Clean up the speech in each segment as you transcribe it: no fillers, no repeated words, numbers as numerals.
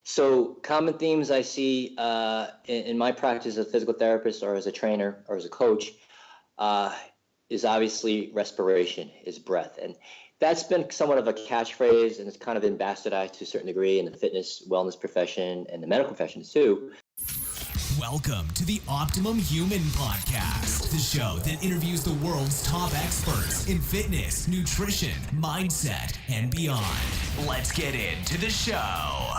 So common themes I see in my practice as a physical therapist or as a trainer or as a coach is obviously respiration, is breath. And that's been somewhat of a catchphrase, and it's kind of been bastardized to a certain degree in the fitness, wellness profession and the medical professions too. Welcome to the Optimum Human Podcast, the show that interviews the world's top experts in fitness, nutrition, mindset, and beyond. Let's get into the show.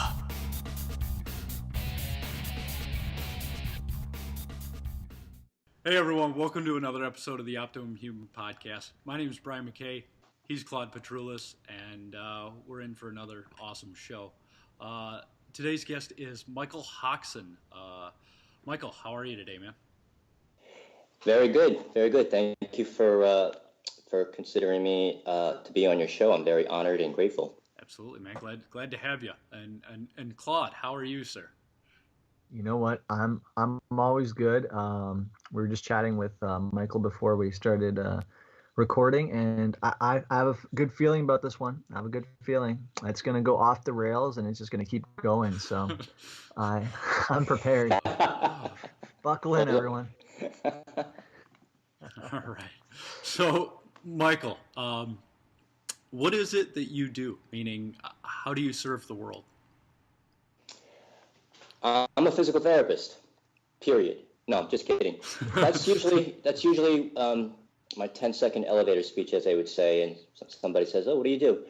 Hey everyone, welcome to another episode of the Optimum Human Podcast. My name is Brian McKay, he's Claude Petroulis, and we're in for another awesome show. Today's guest is Michael Jocson. Michael, how are you today, man? Very good, very good. Thank you for considering me to be on your show. I'm very honored and grateful. Absolutely, man. Glad to have you. And Claude, how are you, sir? You know what? I'm always good. We were just chatting with Michael before we started recording, and I have a good feeling about this one. I have a good feeling. It's going to go off the rails, and it's just going to keep going. So I'm prepared. Buckle in, everyone. All right. So, Michael, what is it that you do? Meaning, how do you serve the world? I'm a physical therapist, period. No, just kidding. That's usually my 10-second elevator speech, as they would say, and somebody says, oh, what do you do?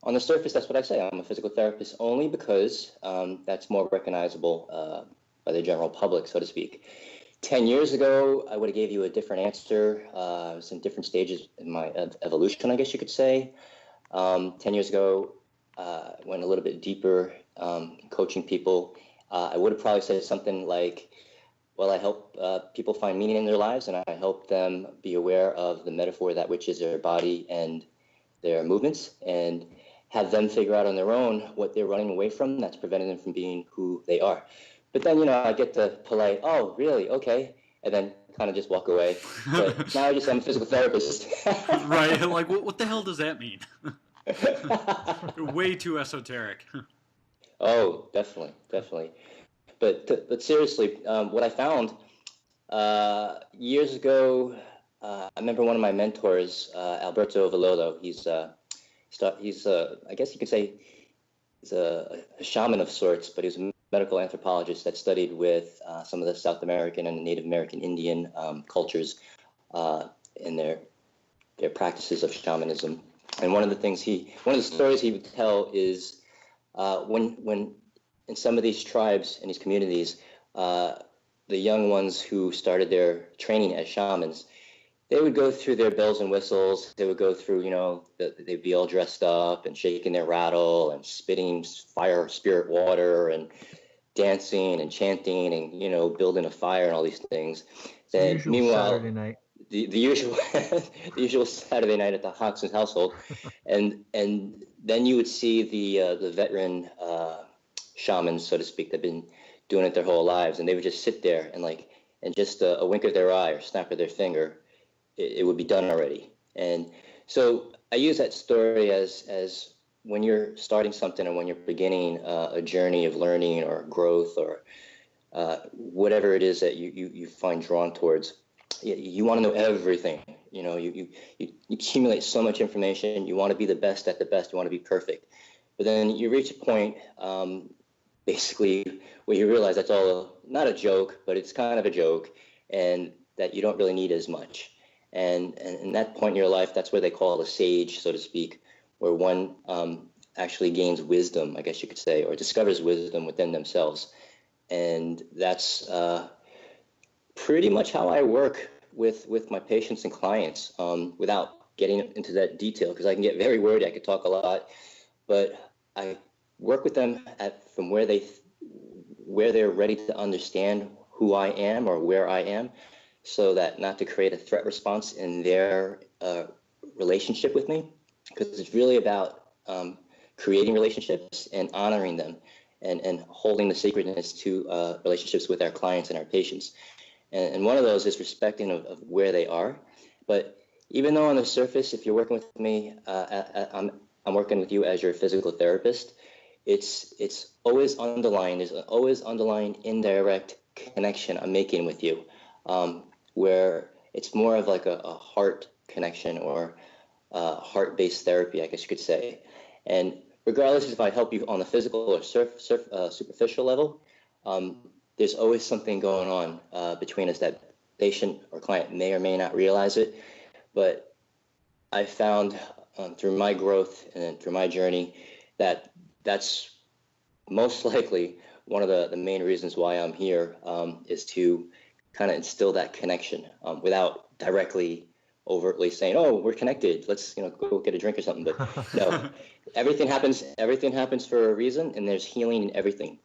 On the surface, that's what I say. I'm a physical therapist only because that's more recognizable by the general public, so to speak. 10 years ago, I would have gave you a different answer. I was in different stages in my evolution, I guess you could say. 10 years ago, I went a little bit deeper coaching people. I would have probably said something like, well, I help people find meaning in their lives, and I help them be aware of the metaphor that which is their body and their movements, and have them figure out on their own what they're running away from that's preventing them from being who they are. But then, I get the polite, oh, really? Okay. And then kind of just walk away. But now I just am a physical therapist. Right. Like, what the hell does that mean? Way too esoteric. Oh, definitely. But seriously, what I found years ago, I remember one of my mentors, Alberto Villoldo. He's I guess you could say he's a shaman of sorts, but he's a medical anthropologist that studied with some of the South American and Native American Indian cultures in their practices of shamanism. And one of the stories he would tell is when in some of these tribes and these communities, the young ones who started their training as shamans, they would go through their bells and whistles. They would go through, they'd be all dressed up and shaking their rattle and spitting fire spirit water and dancing and chanting and, building a fire and all these things. Then meanwhile, Saturday night. The usual the usual Saturday night at the Jocson's household, and then you would see the veteran shamans, so to speak, that've been doing it their whole lives, and they would just sit there and just a wink of their eye or snap of their finger, it would be done already. And so I use that story as when you're starting something or when you're beginning a journey of learning or growth or whatever it is that you find drawn towards. You want to know everything. You accumulate so much information. You want to be the best at the best. You want to be perfect. But then you reach a point, basically, where you realize that's all not a joke, but it's kind of a joke, and that you don't really need as much. And in that point in your life, that's where they call it a sage, so to speak, where one actually gains wisdom, I guess you could say, or discovers wisdom within themselves. And that's pretty much how I work with my patients and clients, without getting into that detail, because I can get very wordy. I could talk a lot, but I work with them from where they're ready to understand who I am or where I am, so that not to create a threat response in their relationship with me, because it's really about creating relationships and honoring them and holding the sacredness to relationships with our clients and our patients. And one of those is respecting of where they are. But even though on the surface, if you're working with me, I'm working with you as your physical therapist, it's always underlying. There's always underlying indirect connection I'm making with you, where it's more of like a heart connection or heart-based therapy, I guess you could say. And regardless if I help you on the physical or superficial level, there's always something going on between us that patient or client may or may not realize it. But I found through my growth and through my journey that that's most likely one of the main reasons why I'm here, is to kind of instill that connection without directly overtly saying, oh, we're connected, let's go get a drink or something. But no, everything happens for a reason, and there's healing in everything.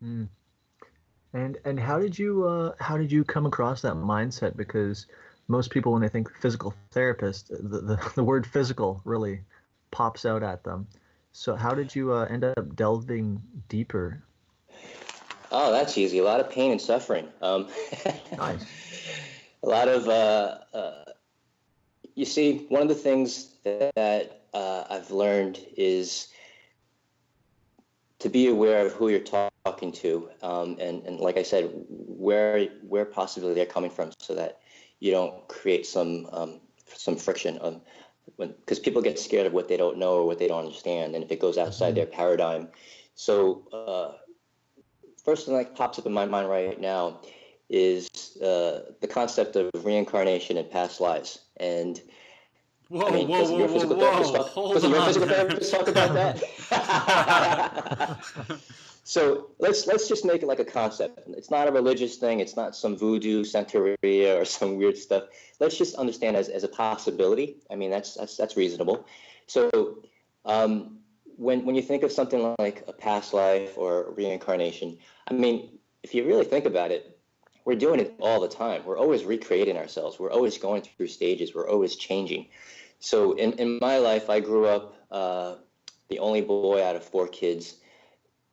And how did you come across that mindset? Because most people, when they think physical therapist, the word physical really pops out at them. So how did you end up delving deeper? Oh, that's easy. A lot of pain and suffering. Nice. A lot of, you see, one of the things that I've learned is to be aware of who you're talking to, and like I said, where possibly they're coming from, so that you don't create some friction. Because people get scared of what they don't know or what they don't understand, and if it goes outside their paradigm. So first thing that pops up in my mind right now is the concept of reincarnation and past lives. And doesn't your physical therapist talk about that? So let's just make it like a concept. It's not a religious thing. It's not some voodoo, Santeria, or some weird stuff. Let's just understand as a possibility. I mean, that's reasonable. So when you think of something like a past life or reincarnation, I mean, if you really think about it, we're doing it all the time. We're always recreating ourselves. We're always going through stages. We're always changing. So in my life, I grew up the only boy out of 4 kids.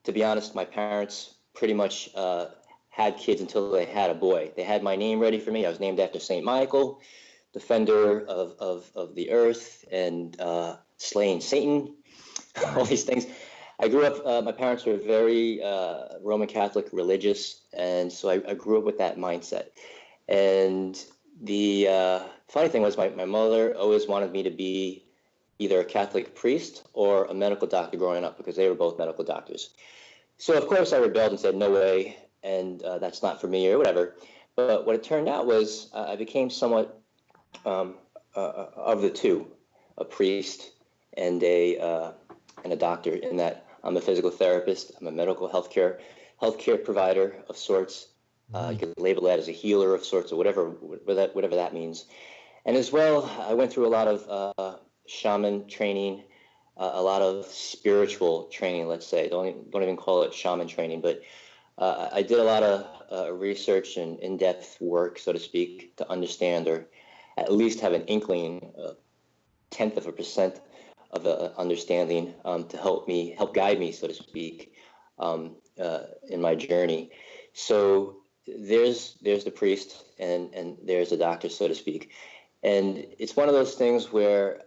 To be honest, my parents pretty much had kids until they had a boy. They had my name ready for me. I was named after St. Michael, defender of the earth, and slaying Satan, all these things. I grew up, my parents were very Roman Catholic religious, and so I grew up with that mindset. And the funny thing was my mother always wanted me to be either a Catholic priest or a medical doctor growing up, because they were both medical doctors. So, of course, I rebelled and said, no way, and that's not for me or whatever. But what it turned out was I became somewhat of the two, a priest and a doctor, in that I'm a physical therapist, I'm a medical healthcare provider of sorts. You could label that as a healer of sorts, or whatever that means. And as well, I went through a lot of shaman training, a lot of spiritual training, let's say. Don't even call it shaman training, but I did a lot of research and in-depth work, so to speak, to understand, or at least have an inkling, 0.1% of an understanding, to help guide me, so to speak, in my journey. So there's the priest and there's the doctor, so to speak. And it's one of those things where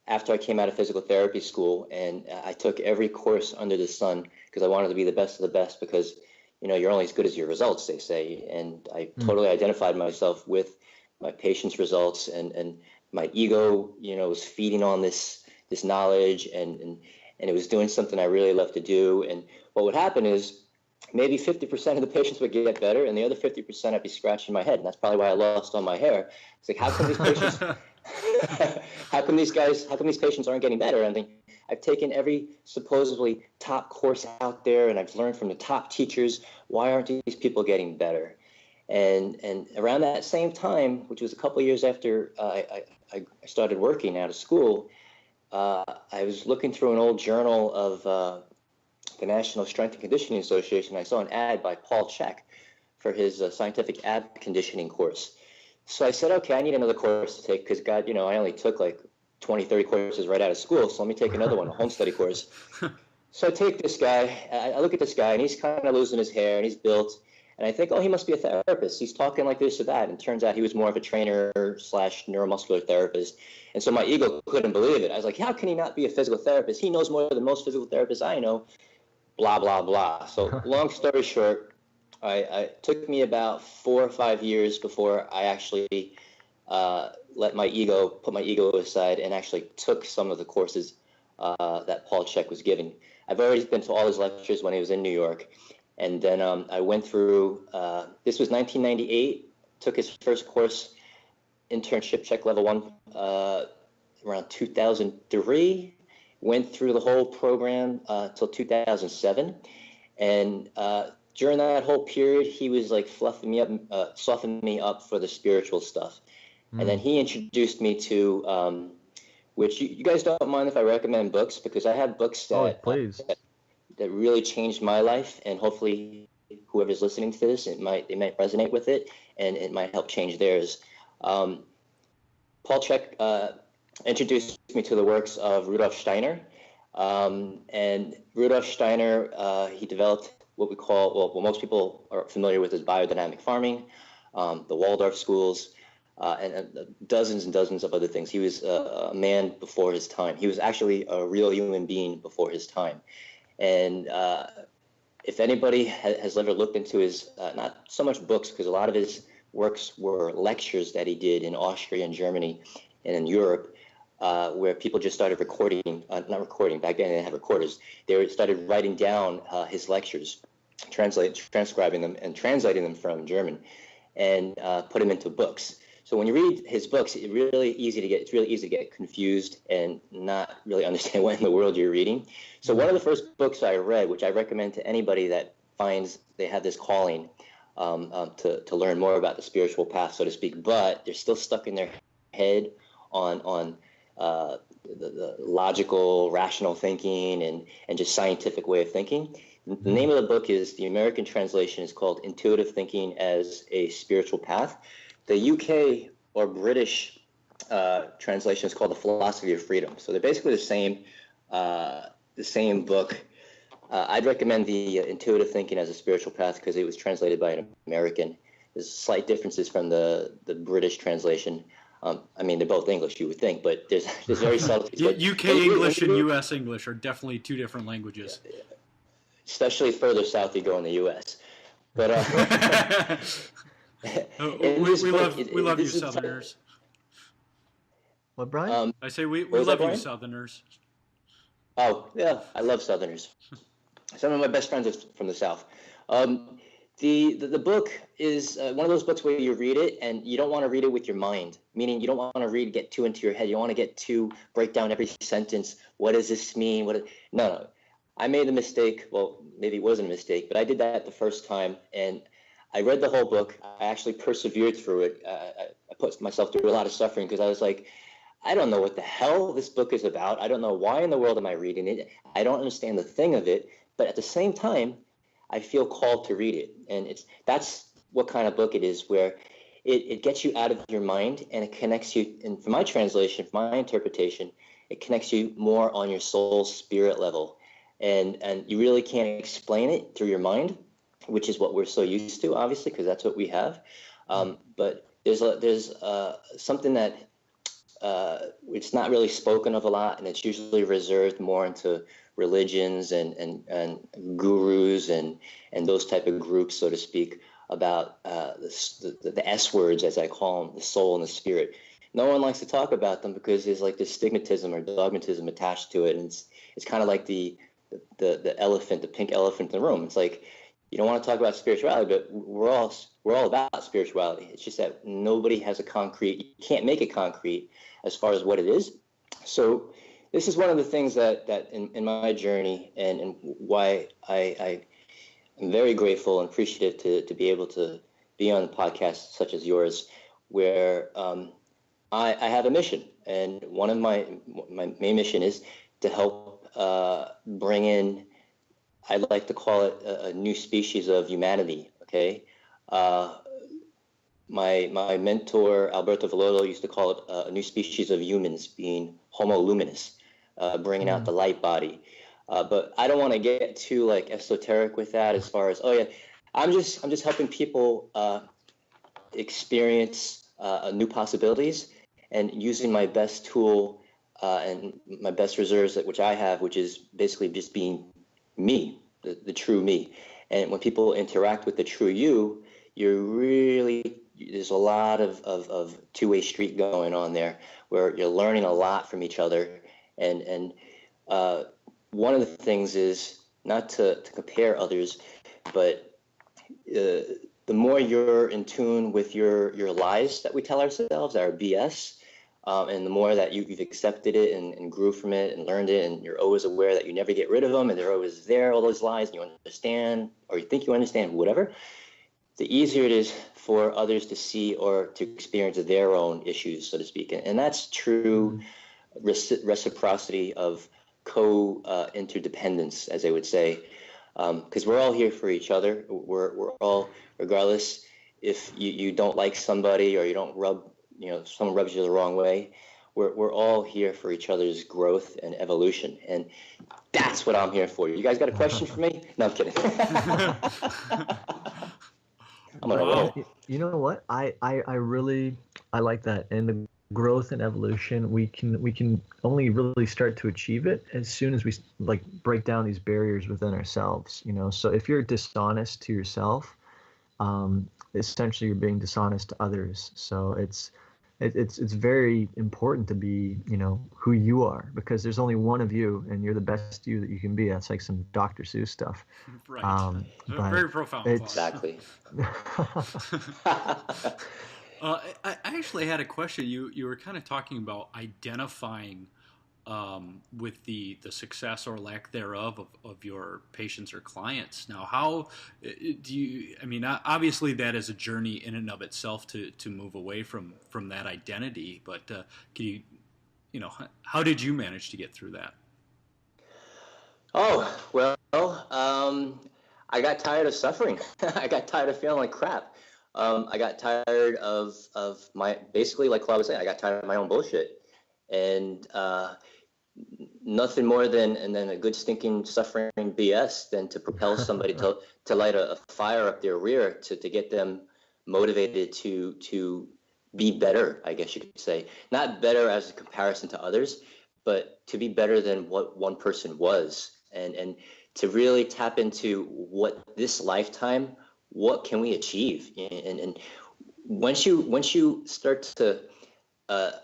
after I came out of physical therapy school, and I took every course under the sun because I wanted to be the best of the best, because you're only as good as your results, they say. And I totally identified myself with my patient's results, and my ego, was feeding on this knowledge, and it was doing something I really love to do. And what would happen is maybe 50% of the patients would get better, and the other 50% I'd be scratching my head. And that's probably why I lost all my hair. It's like, how come these patients, how come these patients aren't getting better? And I've taken every supposedly top course out there, and I've learned from the top teachers. Why aren't these people getting better? And around that same time, which was a couple of years after I started working out of school, I was looking through an old journal of the National Strength and Conditioning Association. I saw an ad by Paul Chek for his scientific ab conditioning course. So I said, okay, I need another course to take, because God, I only took like 20, 30 courses right out of school, so let me take another one, a home study course. So I take this guy, I look at this guy, and he's kind of losing his hair, and he's built, And I think, oh, he must be a therapist. He's talking like this or that. And it turns out he was more of a trainer / neuromuscular therapist. And so my ego couldn't believe it. I was like, how can he not be a physical therapist? He knows more than most physical therapists I know, blah, blah, blah. So long story short, I took me about 4 or 5 years before I actually put my ego aside and actually took some of the courses that Paul Chek was giving. I've already been to all his lectures when he was in New York. And then I went through, this was 1998, took his first course, internship Chek level 1, around 2003, went through the whole program till 2007. And during that whole period, he was like fluffing me up, softening me up for the spiritual stuff. And then he introduced me to, which you guys don't mind if I recommend books, because I have books that, that really changed my life, and hopefully whoever's listening to this, they might resonate with it, and it might help change theirs. Paul Chek introduced me to the works of Rudolf Steiner, and Rudolf Steiner, he developed what we call, well, what most people are familiar with as biodynamic farming, the Waldorf schools, and dozens and dozens of other things. He was a man before his time. He was actually a real human being before his time. And if anybody has ever looked into his, not so much books, because a lot of his works were lectures that he did in Austria and Germany and in Europe, where people just started recording, not recording, back then they didn't have recorders. They started writing down his lectures, transcribing them and translating them from German, and put them into books. So when you read his books, it's really easy to get confused and not really understand what in the world you're reading. So one of the first books I read, which I recommend to anybody that finds they have this calling to learn more about the spiritual path, so to speak, but they're still stuck in their head on the logical, rational thinking and just scientific way of thinking. The name of the book is, the American translation is called Intuitive Thinking as a Spiritual Path. The UK or British translation is called The Philosophy of Freedom. So they're basically the same book. I'd recommend the Intuitive Thinking as a Spiritual Path because it was translated by an American. There's slight differences from the British translation. I mean, they're both English, you would think, but there's very subtleties. UK English and US English are definitely two different languages. Especially further south you go in the US. But we love you Southerners. What, Brian? I say we love you Southerners. Oh, yeah, I love Southerners. Some of my best friends are from the South. The book is one of those books where you read it and you don't want to read it with your mind, meaning you don't want to get too into your head. You don't want to break down every sentence. What does this mean? No. I made the mistake. Well, maybe it wasn't a mistake, but I did that the first time, and I read the whole book. I actually persevered through it. I put myself through a lot of suffering because I was like, I don't know what the hell this book is about. I don't know why in the world am I reading it. I don't understand the thing of it. But at the same time, I feel called to read it. And that's what kind of book it is, where it gets you out of your mind and it connects you. And for my translation, for my interpretation, it connects you more on your soul spirit level. And you really can't explain it through your mind, which is what we're so used to, obviously, because that's what we have. But there's something that it's not really spoken of a lot, and it's usually reserved more into religions and gurus and those type of groups, so to speak, about the S words, as I call them, the soul and the spirit. No one likes to talk about them because there's like this stigmatism or dogmatism attached to it, and it's kind of like the elephant, the pink elephant in the room. It's like, you don't want to talk about spirituality, but we're all about spirituality. It's just that nobody has a concrete. You can't make it concrete as far as what it is. So this is one of the things that in my journey and why I am very grateful and appreciative to be able to be on a podcast such as yours, where I have a mission, and one of my main mission is to help bring in, I'd like to call it a new species of humanity. Okay, my mentor Alberto Villoldo used to call it a new species of humans, being Homo luminous, bringing out the light body. But I don't want to get too like esoteric with that, as far as I'm just helping people experience new possibilities, and using my best tool and my best reserves, which I have, which is basically just being me, the true me. And when people interact with the true you, there's a lot of two-way street going on there, where you're learning a lot from each other. And one of the things is not to compare others, but the more you're in tune with your lies that we tell ourselves, our BS, and the more that you've accepted it and grew from it and learned it, and you're always aware that you never get rid of them, and they're always there, all those lies, and you understand, or you think you understand, whatever, the easier it is for others to see or to experience their own issues, so to speak. And that's true reciprocity of interdependence, as they would say, because we're all here for each other. We're all, regardless if you don't like somebody, or you don't someone rubs you the wrong way, we're all here for each other's growth and evolution. And that's what I'm here for. You guys got a question for me? No, I'm kidding. I'm on a roll. You know what? I really like that. And the growth and evolution, we can only really start to achieve it as soon as we break down these barriers within ourselves. So if you're dishonest to yourself, essentially you're being dishonest to others. So it's very important to be who you are, because there's only one of you, and you're the best you that you can be. That's like some Dr. Seuss stuff. Right. Very profound. Exactly. I actually had a question. You were kind of talking about identifying with the success or lack thereof of your patients or clients. Now, how do you? I mean, obviously that is a journey in and of itself to move away from that identity. But can you, how did you manage to get through that? Oh, well, I got tired of suffering. I got tired of feeling like crap. I got tired of my, basically, like Claude was saying, I got tired of my own bullshit. And nothing more than a good stinking suffering BS than to propel somebody to light a fire up their rear to get them motivated to be better, I guess you could say. Not better as a comparison to others, but to be better than what one person was. And to really tap into what this lifetime, what can we achieve? And once you start to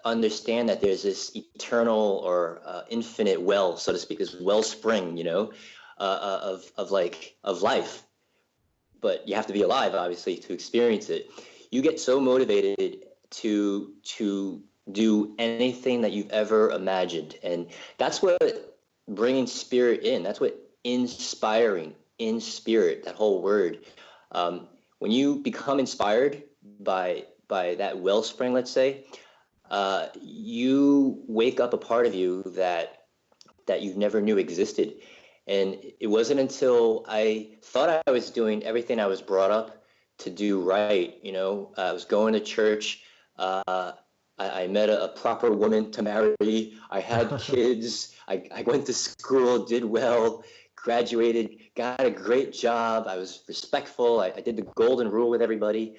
understand that there's this eternal or infinite well, so to speak, this wellspring, of life, but you have to be alive, obviously, to experience it. You get so motivated to do anything that you've ever imagined, and that's what bringing spirit in. That's what inspiring, in spirit, that whole word. When you become inspired by that wellspring, let's say, you wake up a part of you that you never knew existed. And it wasn't until I thought I was doing everything I was brought up to do right. I was going to church. I met a proper woman to marry. I had kids. I went to school, did well, graduated, got a great job. I was respectful. I did the golden rule with everybody.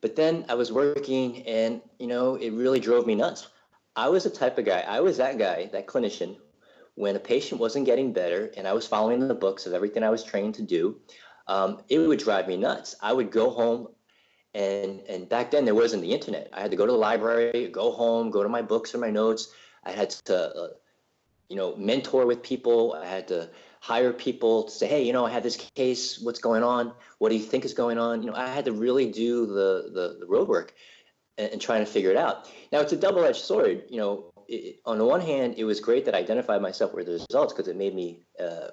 But then I was working, and, it really drove me nuts. I was the type of guy, I was that guy, that clinician, when a patient wasn't getting better and I was following the books of everything I was trained to do, it would drive me nuts. I would go home, and back then there wasn't the internet. I had to go to the library, go home, go to my books or my notes. I had to, mentor with people. I had to hire people to say, hey, I have this case. What's going on? What do you think is going on? I had to really do the road work and trying to figure it out. Now, it's a double-edged sword. On the one hand, it was great that I identified myself with the results because it made me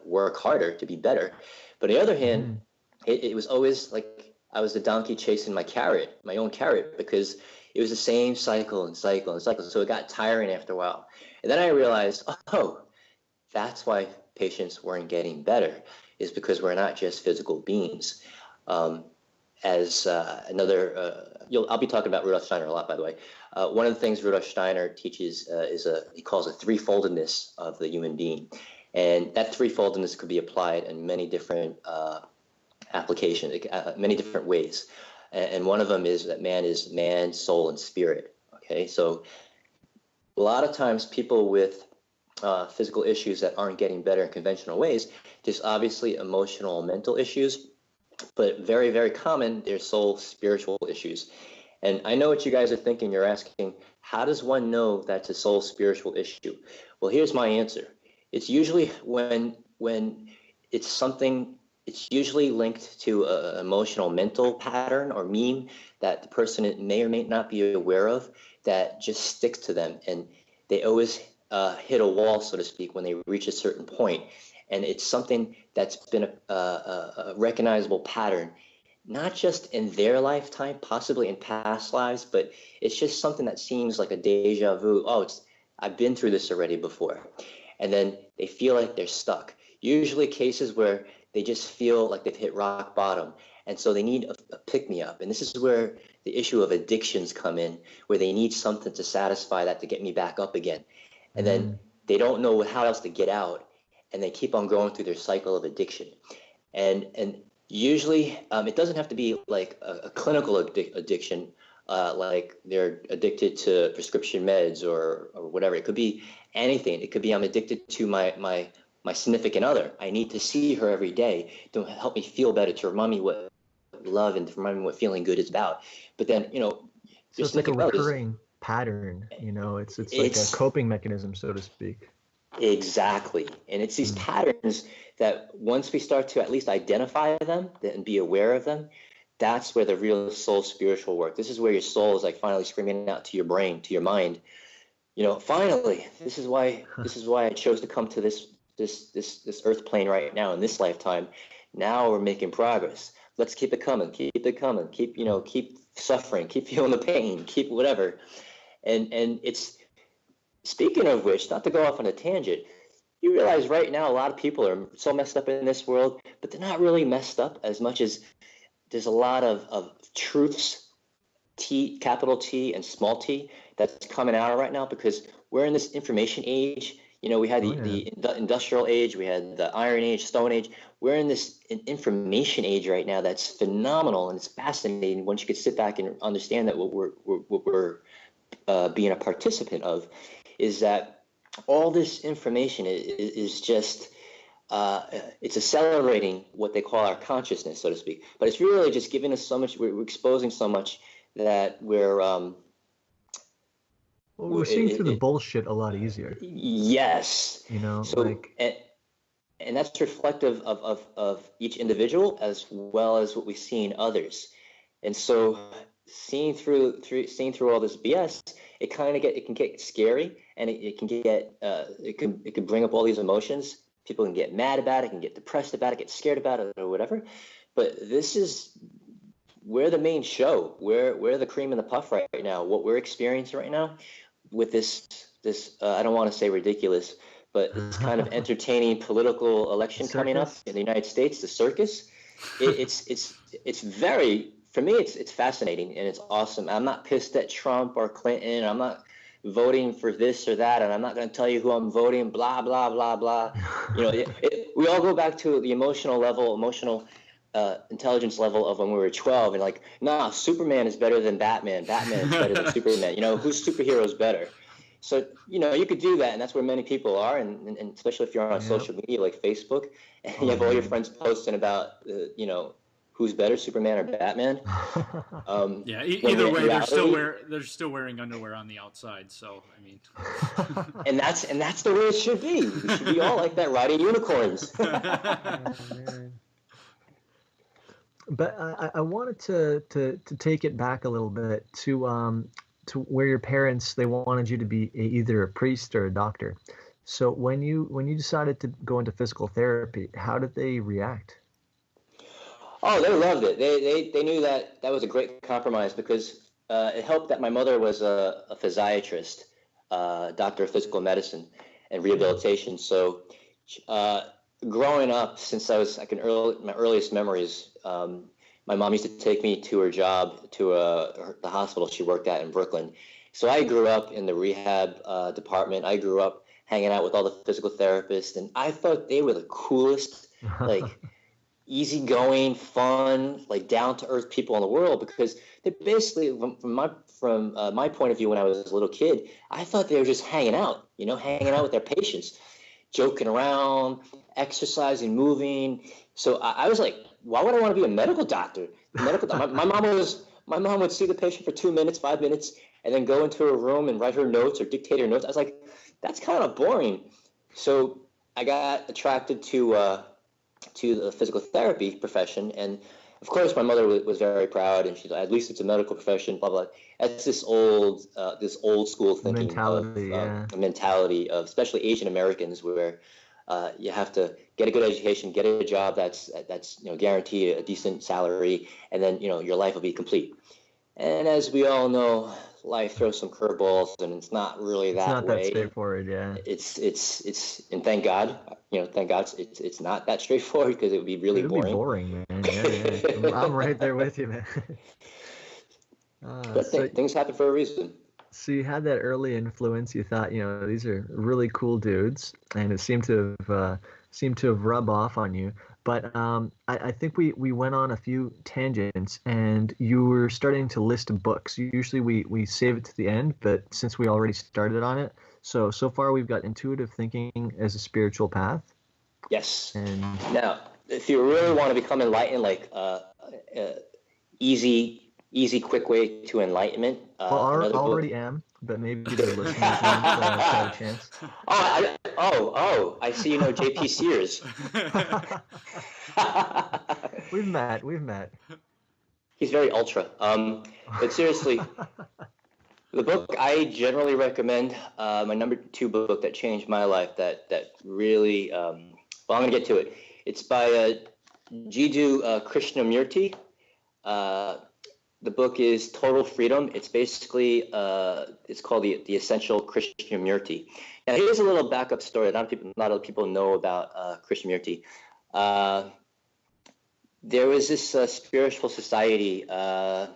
work harder to be better. But on the other hand, it was always like I was the donkey chasing my own carrot, because it was the same cycle and cycle and cycle. So it got tiring after a while. And then I realized, that's why patients weren't getting better, is because we're not just physical beings. I'll be talking about Rudolf Steiner a lot, by the way. One of the things Rudolf Steiner teaches he calls a threefoldedness of the human being. And that threefoldedness could be applied in many different application, many different ways. And one of them is that man is man, soul, and spirit. Okay, so a lot of times people with physical issues that aren't getting better in conventional ways, there's obviously emotional and mental issues, but very, very common, there's soul spiritual issues. And I know what you guys are thinking. You're asking, how does one know that's a soul spiritual issue? Well, here's my answer. It's usually when it's something, it's usually linked to an emotional mental pattern or meme that the person may or may not be aware of that just sticks to them. And they always hit a wall, so to speak, when they reach a certain point. And it's something that's been a recognizable pattern, not just in their lifetime, possibly in past lives, but it's just something that seems like a deja vu. Oh, I've been through this already before. And then they feel like they're stuck. Usually cases where they just feel like they've hit rock bottom. And so they need a pick-me-up. And this is where the issue of addictions come in, where they need something to satisfy that, to get me back up again. And then they don't know how else to get out. And they keep on going through their cycle of addiction. And usually it doesn't have to be like a clinical addiction, like they're addicted to prescription meds or whatever. It could be anything. It could be I'm addicted to my significant other. I need to see her every day to help me feel better, to remind me what love and to remind me what feeling good is about. But then, so it's like a recurring pattern, it's like a coping mechanism, so to speak. Exactly. And it's these patterns that once we start to at least identify them and be aware of them, that's where the real soul spiritual work. This is where your soul is like finally screaming out to your brain, to your mind. Finally, this is why I chose to come to this earth plane right now in this lifetime. Now we're making progress. Let's keep it coming, keep suffering, keep feeling the pain, keep whatever. And it's, speaking of which, not to go off on a tangent, you realize right now a lot of people are so messed up in this world, but they're not really messed up as much as there's a lot of truths, capital T and small t, that's coming out right now, because we're in this information age. We had the industrial age, we had the iron age, stone age. We're in this information age right now that's phenomenal, and it's fascinating once you could sit back and understand that what we're being a participant of is that all this information is just it's accelerating what they call our consciousness, so to speak. But it's really just giving us so much. We're exposing so much that we're we're seeing through the bullshit a lot easier. Yes. So, and that's reflective of each individual as well as what we see in others. And so seeing through all this BS, it can get scary, and it can bring up all these emotions. People can get mad about it, can get depressed about it, get scared about it, or whatever. But we're the main show. We're the cream in the puff right now. What we're experiencing right now with this I don't want to say ridiculous, but this kind of entertaining political election coming up in the United States, the circus. It's very, for me, it's fascinating and it's awesome. I'm not pissed at Trump or Clinton. I'm not voting for this or that, and I'm not going to tell you who I'm voting. Blah blah blah blah. We all go back to the emotional intelligence level of when we were 12, and like, nah, Superman is better than Batman. Batman is better than Superman. Whose superhero is better? So, you could do that, and that's where many people are, and especially if you're on social media like Facebook, and you have all your friends posting about, who's better, Superman or Batman. Either way, they're still wearing underwear on the outside. So, I mean, and that's the way it should be. We should be all like that, riding unicorns. But I wanted to take it back a little bit to where your parents, they wanted you to be either a priest or a doctor. So when you decided to go into physical therapy, how did they react? Oh, they loved it. They knew that was a great compromise, because it helped that my mother was a physiatrist, doctor of physical medicine and rehabilitation. So growing up, since I was my earliest memories, my mom used to take me to her job, to the hospital she worked at in Brooklyn. So I grew up in the rehab department. I grew up hanging out with all the physical therapists, and I thought they were the coolest. Like, easygoing, fun, like down-to-earth people in the world, because they basically, from my point of view when I was a little kid, I thought they were just hanging out, hanging out with their patients, joking around, exercising, moving. So I was like, why would I want to be a medical doctor? My mom would see the patient for 2 minutes, 5 minutes, and then go into her room and write her notes or dictate her notes. I was like, that's kind of boring. So I got attracted to the physical therapy profession, and of course my mother was very proud, and she's like, at least it's a medical profession, blah blah. That's this old school thinking mentality of especially Asian Americans, where you have to get a good education, get a job that's guaranteed a decent salary, and then your life will be complete. And as we all know, life throws some curveballs, and it's not really that way. It's not that straightforward, yeah. It's and thank God it's not that straightforward, because it would be really boring. It would be boring, man. Yeah. I'm right there with you, man. But things happen for a reason. So you had that early influence. You thought, these are really cool dudes, and it seemed to have rubbed off on you. But I think we went on a few tangents, and you were starting to list books. Usually we save it to the end, but since we already started on it, so far we've got Intuitive Thinking as a Spiritual Path. Yes. And now, if you really want to become enlightened, like easy, quick way to enlightenment. I already am, but maybe the listeners have a chance. I see you know J.P. Sears. We've met. He's very ultra. But seriously, the book I generally recommend, my number 2 book that changed my life, that really, I'm going to get to it. It's by Jiddu Krishnamurti. The book is Total Freedom. It's basically, it's called the Essential Krishnamurti. Now, here's a little backup story that not a lot of people know about Krishnamurti. There was this spiritual society. I'm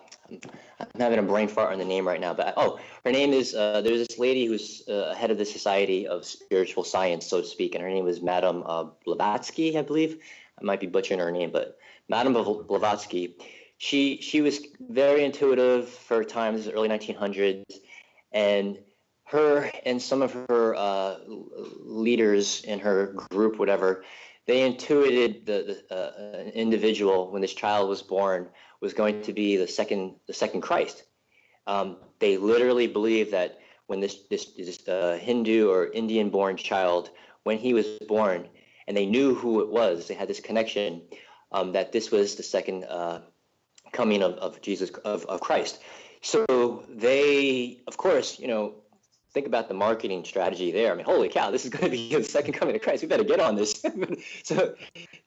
having a brain fart on the name right now, but her name is. There's this lady who's head of the Society of Spiritual Science, so to speak, and her name was Madame Blavatsky, I believe. I might be butchering her name, but Madame Blavatsky. She was very intuitive for times, early 1900s, and her and some of her leaders in her group, whatever, they intuited an individual when this child was born was going to be the second Christ. They literally believed that when this Hindu or Indian-born child, when he was born, and they knew who it was, they had this connection, that this was the second coming of Jesus, of Christ. So they, of course, think about the marketing strategy there. I mean, holy cow, this is going to be the second coming of Christ. We better get on this. So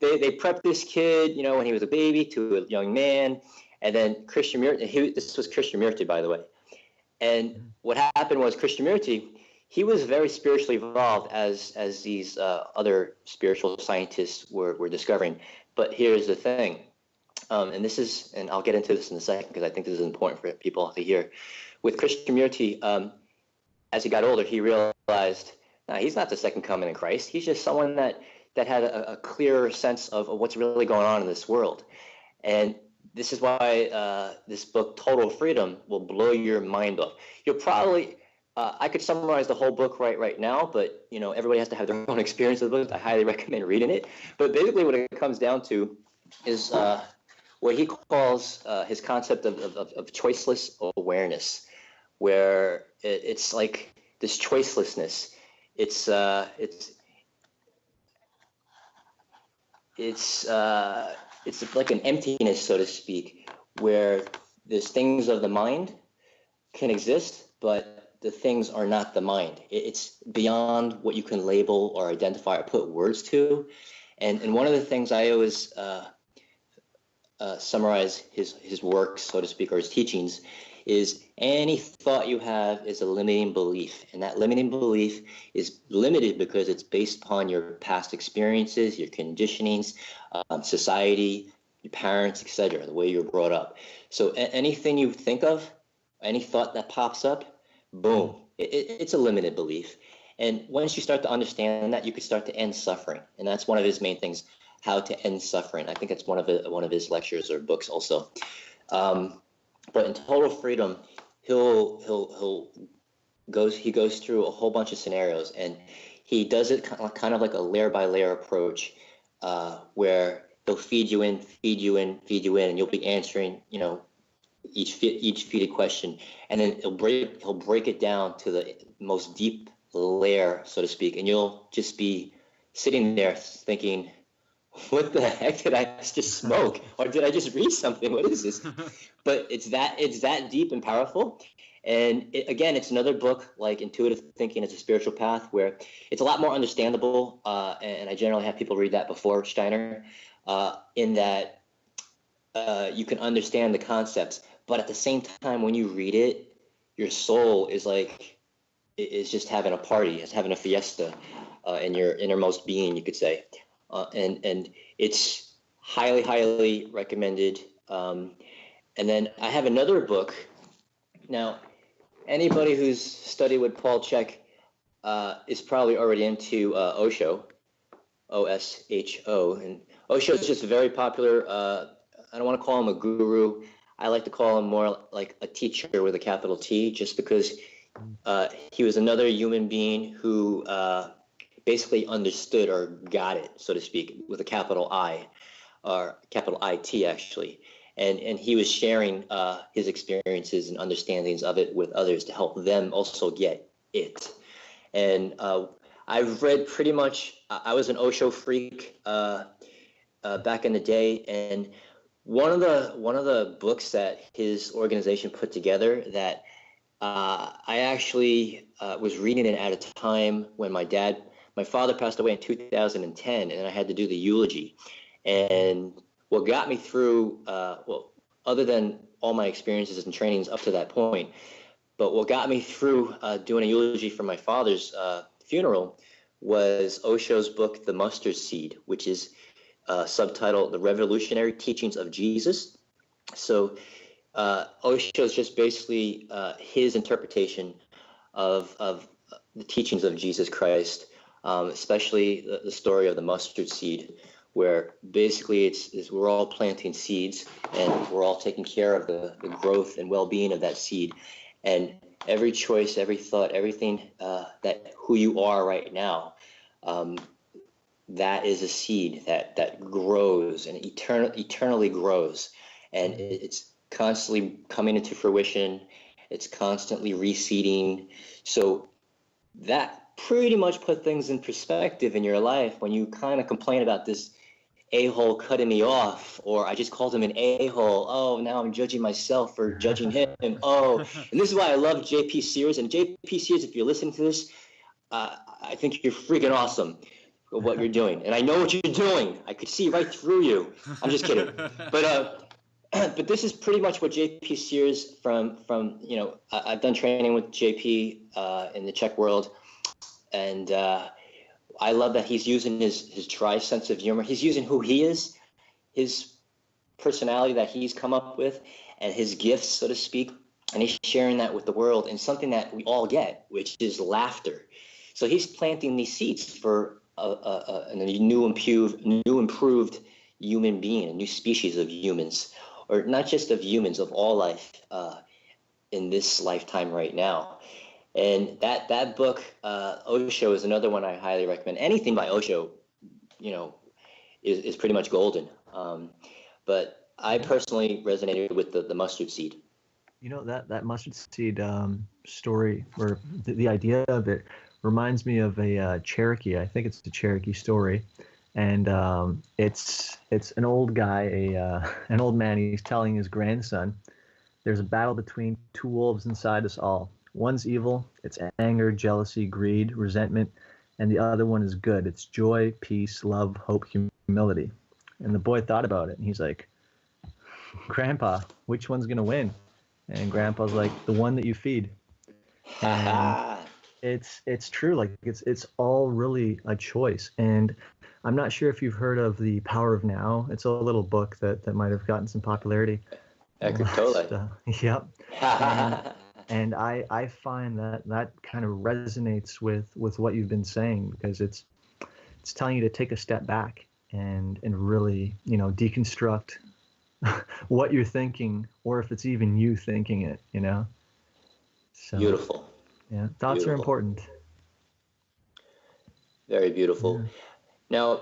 they prepped this kid, when he was a baby, to a young man. And then Krishnamurti, this was Krishnamurti, by the way. And what happened was Krishnamurti, he was very spiritually evolved, as these other spiritual scientists were discovering. But here's the thing. And I'll get into this in a second, because I think this is important for people to hear. With Krishnamurti, as he got older, he realized, he's not the second coming of Christ. He's just someone that had a clearer sense of what's really going on in this world. And this is why this book, Total Freedom, will blow your mind off. You'll probably, I could summarize the whole book right now, but everybody has to have their own experience with the book. I highly recommend reading it. But basically what it comes down to is what he calls his concept of choiceless awareness, where it's like this choicelessness. It's like an emptiness, so to speak, where there's things of the mind can exist, but the things are not the mind. It's beyond what you can label or identify or put words to. And one of the things I always summarize his work, so to speak, or his teachings, is any thought you have is a limiting belief. And that limiting belief is limited because it's based upon your past experiences, your conditionings, society, your parents, etc., the way you were brought up. So anything you think of, any thought that pops up, boom, it's a limited belief. And once you start to understand that, you can start to end suffering. And that's one of his main things. How to End Suffering. I think it's one of his lectures or books also. But in Total Freedom, he goes through a whole bunch of scenarios, and he does it kind of like a layer by layer approach, where he'll feed you in, and you'll be answering, each feeded question, and then he'll break it down to the most deep layer, so to speak, and you'll just be sitting there thinking, what the heck did I just smoke, or did I just read something? What is this? But it's that deep and powerful. And it's another book like Intuitive Thinking as a Spiritual Path, where it's a lot more understandable, and I generally have people read that before Steiner, in that you can understand the concepts, but at the same time, when you read it, your soul is just having a party, it's having a fiesta in your innermost being, you could say. And it's highly, highly recommended. And then I have another book. Now, anybody who's studied with Paul Chek is probably already into Osho, O-S-H-O. And Osho is just very popular. I don't want to call him a guru. I like to call him more like a teacher with a capital T, just because he was another human being who basically understood or got it, so to speak, with a capital I, or capital I-T actually. And he was sharing his experiences and understandings of it with others to help them also get it. And I've read pretty much, I was an Osho freak back in the day, and one of the books that his organization put together that I actually was reading it at a time when my father passed away in 2010, and I had to do the eulogy. And what got me through, other than all my experiences and trainings up to that point, but what got me through doing a eulogy for my father's funeral was Osho's book, The Mustard Seed, which is subtitled The Revolutionary Teachings of Jesus. So Osho is just basically his interpretation of the teachings of Jesus Christ, especially the story of the mustard seed, where basically it's we're all planting seeds and we're all taking care of the growth and well-being of that seed. And every choice, every thought, everything that who you are right now, that is a seed that grows and eternally grows. And it's constantly coming into fruition. It's constantly reseeding. So that pretty much put things in perspective in your life when you kind of complain about this a-hole cutting me off, or I just called him an a-hole. Oh, now I'm judging myself for judging him. Oh, and this is why I love J.P. Sears. And J.P. Sears, if you're listening to this, I think you're freaking awesome for what you're doing. And I know what you're doing. I could see right through you. I'm just kidding. But this is pretty much what J.P. Sears from I've done training with J.P. In the Czech world, and I love that he's using his dry sense of humor. He's using who he is, his personality that he's come up with, and his gifts, so to speak, and he's sharing that with the world, and something that we all get, which is laughter. So he's planting these seeds for a new improved human being, a new species of humans, or not just of humans, of all life in this lifetime right now. And that book, Osho, is another one I highly recommend. Anything by Osho, is pretty much golden. But I personally resonated with the mustard seed. That mustard seed story, or the idea of it, reminds me of a Cherokee. I think it's the Cherokee story. And it's an old guy, an old man. He's telling his grandson, there's a battle between two wolves inside us all. One's evil, it's anger, jealousy, greed, resentment, and the other one is good. It's joy, peace, love, hope, humility. And the boy thought about it, and he's like, Grandpa, which one's going to win? And Grandpa's like, the one that you feed. And it's true. Like it's all really a choice. And I'm not sure if you've heard of The Power of Now. It's a little book that might have gotten some popularity. Yep. And I find that kind of resonates with what you've been saying, because it's telling you to take a step back and really, deconstruct what you're thinking, or if it's even you thinking it, So, Beautiful. yeah, thoughts are important. Very beautiful. Yeah. Now,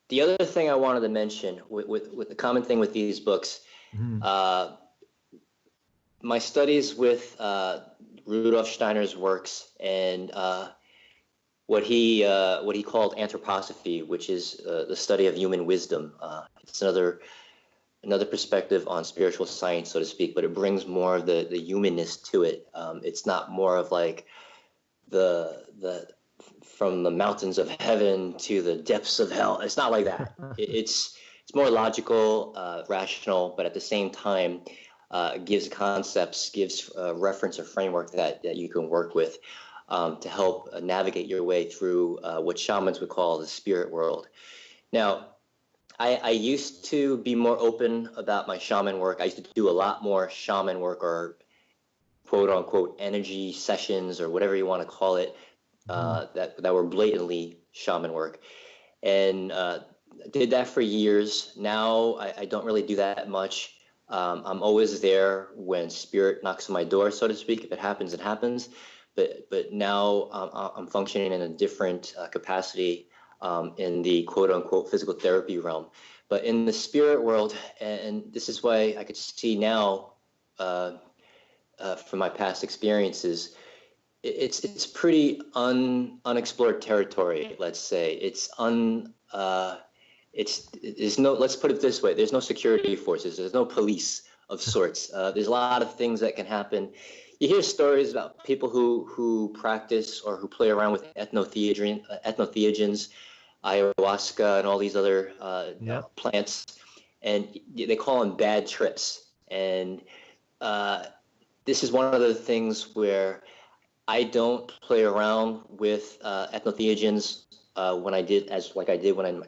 the other thing I wanted to mention with the common thing with these books, my studies with Rudolf Steiner's works and what he called anthroposophy, which is the study of human wisdom. It's another perspective on spiritual science, so to speak, but it brings more of the humanness to it. It's not more of like the from the mountains of heaven to the depths of hell. It's not like that. It's more logical, rational, but at the same time gives concepts, gives reference or framework that you can work with to help navigate your way through what shamans would call the spirit world. Now, I used to be more open about my shaman work. I used to do a lot more shaman work, or quote unquote energy sessions, or whatever you want to call it, that were blatantly shaman work, and did that for years. Now I don't really do that much. I'm always there when spirit knocks on my door, so to speak. If it happens, it happens. But now I'm functioning in a different capacity in the quote unquote physical therapy realm. But in the spirit world, and this is why I could see now from my past experiences, it's pretty unexplored territory. Let's say there's no, let's put it this way, there's no security forces, there's no police of sorts. There's a lot of things that can happen. You hear stories about people who practice or who play around with entheogens, ayahuasca, and all these other plants, and they call them bad trips. And this is one of the things where I don't play around with entheogens when I did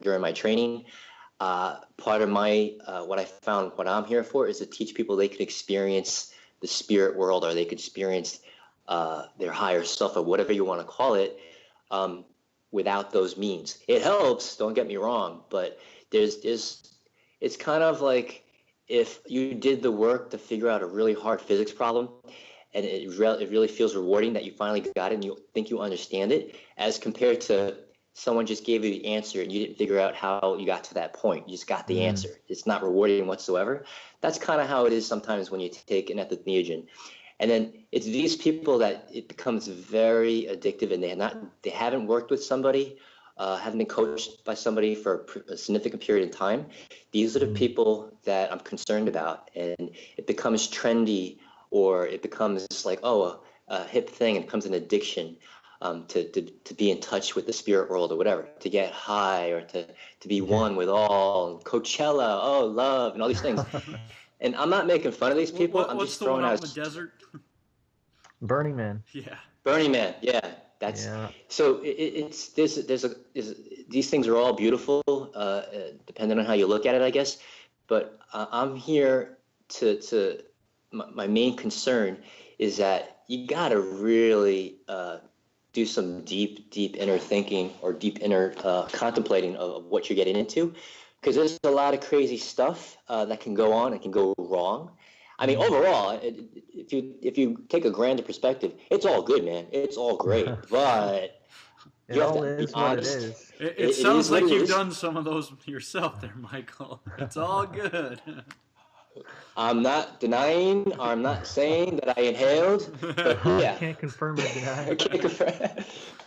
during my training. Part of my what I found, what I'm here for, is to teach people they could experience the spirit world, or they could experience their higher self, or whatever you want to call it, without those means. It helps, don't get me wrong, but it's kind of like if you did the work to figure out a really hard physics problem, and it really feels rewarding that you finally got it and you think you understand it, as compared to someone just gave you the answer and you didn't figure out how you got to that point. You just got the answer. It's not rewarding whatsoever. That's kind of how it is sometimes when you take an entheogen. And then it's these people that it becomes very addictive, and they haven't worked with somebody, haven't been coached by somebody for a significant period of time. These are the people that I'm concerned about, and it becomes trendy, or it becomes like, a hip thing, and it becomes an addiction. To be in touch with the spirit world, or whatever, to get high, or to be one with all, and Coachella, love, and all these things. And I'm not making fun of these people. I'm just throwing out. What's the one out in the desert? Burning Man. Yeah. Burning Man. Yeah. So these things are all beautiful, depending on how you look at it, I guess. But I'm here to my main concern is that you got to really do some deep inner thinking, or deep inner contemplating of what you're getting into, because there's a lot of crazy stuff that can go on and can go wrong. I mean, overall, if you take a grander perspective, it's all good, man. It's all great, but it all is what it is. It sounds like you've done some of those yourself there, Michael. It's all good. I'm not denying, or I'm not saying that I inhaled, but yeah. I can't confirm or deny. I can't confirm.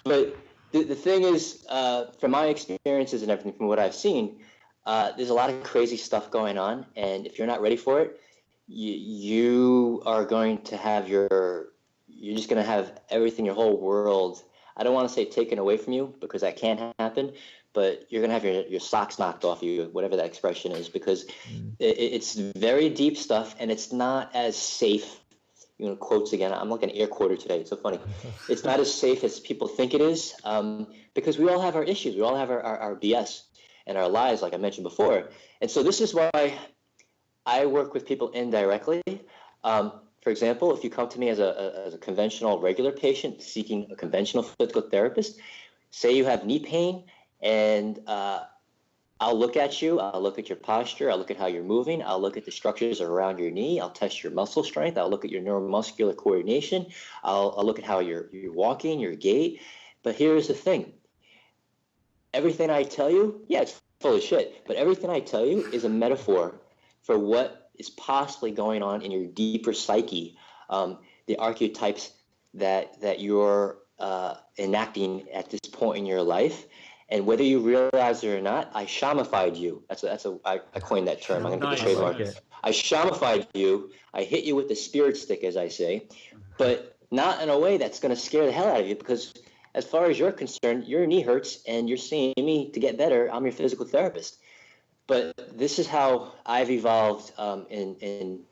But the thing is, from my experiences and everything, from what I've seen, there's a lot of crazy stuff going on, and if you're not ready for it, you are going to have you're just going to have everything, your whole world, I don't want to say taken away from you, because that can't happen, but you're going to have your socks knocked off you, whatever that expression is, because it's very deep stuff, and it's not as safe, quotes again, I'm like an air quoter today, it's so funny. It's not as safe as people think it is, because we all have our issues, we all have our BS and our lies, like I mentioned before. And so this is why I work with people indirectly. For example, if you come to me as a conventional regular patient seeking a conventional physical therapist, say you have knee pain and I'll look at you. I'll look at your posture. I'll look at how you're moving. I'll look at the structures around your knee. I'll test your muscle strength. I'll look at your neuromuscular coordination. I'll look at how you're walking, your gait. But here's the thing. Everything I tell you, yeah, it's full of shit. But everything I tell you is a metaphor for what is possibly going on in your deeper psyche, the archetypes that you're enacting at this point in your life. And whether you realize it or not, I shamified you. I coined that term. I'm going to get the trademark. I shamified you. I hit you with the spirit stick, as I say, but not in a way that's going to scare the hell out of you, because as far as you're concerned, your knee hurts and you're seeing me to get better. I'm your physical therapist. But this is how I've evolved in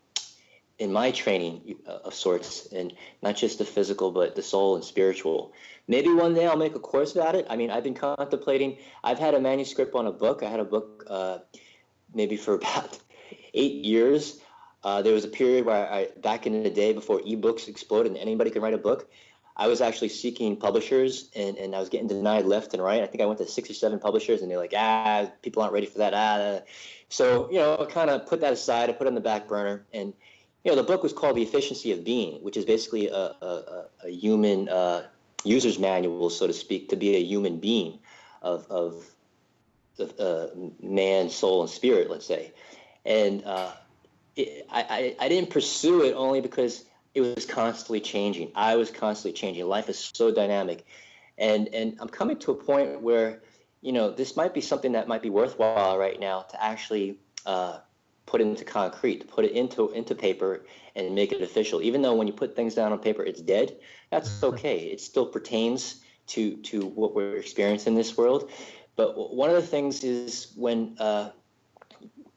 my training of sorts, and not just the physical, but the soul and spiritual. Maybe one day I'll make a course about it. I mean, I've been contemplating. I've had a manuscript on a book. I had a book maybe for about 8 years. There was a period where back in the day before ebooks exploded and anybody could write a book, I was actually seeking publishers, and I was getting denied left and right. I think I went to 6 or 7 publishers, and they're like, people aren't ready for that. So, I kind of put that aside. I put it on the back burner. And, the book was called The Efficiency of Being, which is basically a human user's manual, so to speak, to be a human being of man, soul, and spirit, let's say. And I didn't pursue it only because it was constantly changing. I was constantly changing. Life is so dynamic. And I'm coming to a point where, this might be something that might be worthwhile right now to actually put it into concrete, to put it into paper and make it official. Even though when you put things down on paper, it's dead, that's okay. It still pertains to what we're experiencing in this world. But one of the things is when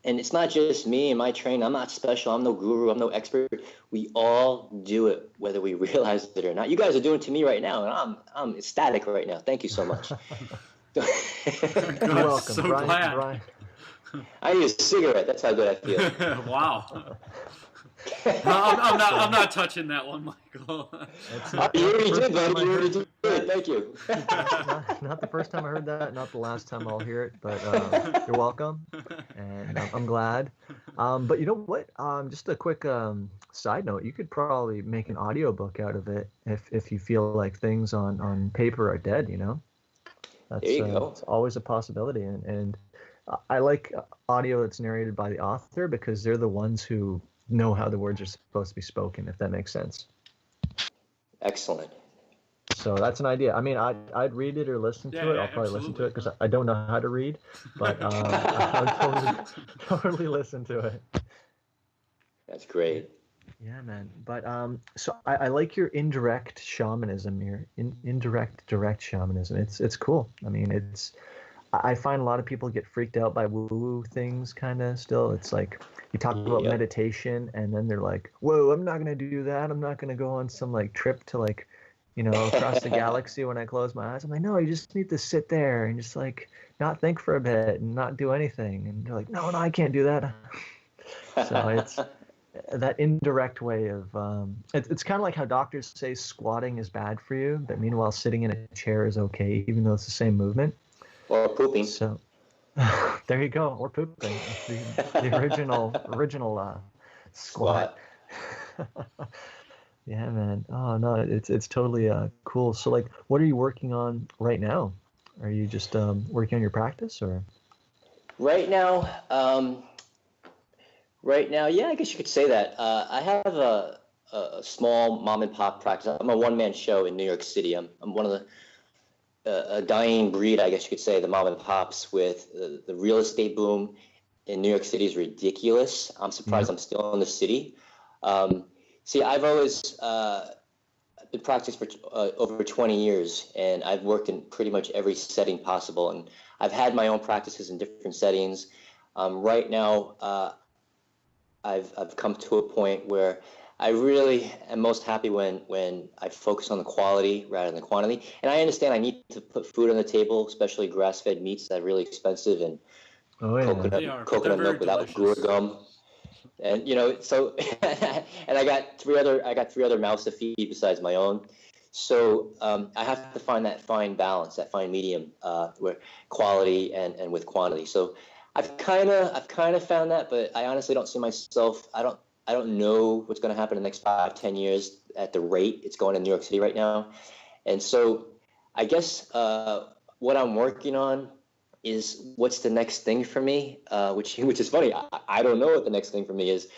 and it's not just me and my training. I'm not special. I'm no guru. I'm no expert. We all do it, whether we realize it or not. You guys are doing it to me right now, and I'm ecstatic right now. Thank you so much. You're welcome. So glad. Brian. I need a cigarette. That's how good I feel. Wow. I'm not touching that one, Michael. You already did, buddy. You already did. Thank you. Not the first time I heard that, not the last time I'll hear it, but you're welcome, and I'm glad. But you know what? Just a quick side note, you could probably make an audiobook out of it if you feel like things on paper are dead, That's, there you go. It's always a possibility, and I like audio that's narrated by the author because they're the ones who know how the words are supposed to be spoken, if that makes sense. Excellent. So that's an idea. I mean, I'd read it or listen to it. I'll probably listen to it because I don't know how to read, but I would totally listen to it. That's great. Yeah, man. But so I like your indirect shamanism, your indirect direct shamanism. It's cool. I mean, I find a lot of people get freaked out by woo-woo things kind of still. It's like you talk about meditation and then they're like, whoa, I'm not going to do that. I'm not going to go on some like trip to like, across the galaxy when I close my eyes. I'm like, no, you just need to sit there and just like not think for a bit and not do anything. And they're like, no, I can't do that. So it's that indirect way of, it's kind of like how doctors say squatting is bad for you, but meanwhile sitting in a chair is okay, even though it's the same movement. Or pooping. So there you go. Or pooping. The original squat. Yeah, man. Oh no, it's totally cool. So like, what are you working on right now? Are you just working on your practice or? Right now, yeah, I guess you could say that. I have a small mom and pop practice. I'm a one-man show in New York City. I'm one of a dying breed, I guess you could say, the mom and pops. With the real estate boom in New York City is ridiculous. I'm surprised I'm still in the city. See, I've always been practicing for over 20 years, and I've worked in pretty much every setting possible, and I've had my own practices in different settings. Right now, I've come to a point where I really am most happy when I focus on the quality rather than the quantity. And I understand I need to put food on the table, especially grass-fed meats that are really expensive, and coconut milk without guar gum. And so and I got three other mouths to feed besides my own. So I have to find that fine balance, that fine medium, where quality and with quantity. So I've kind of found that, but I honestly don't see myself. I don't know what's going to happen in the next 5-10 years at the rate it's going in New York City right now. And so I guess what I'm working on is what's the next thing for me, which is funny. I don't know what the next thing for me is,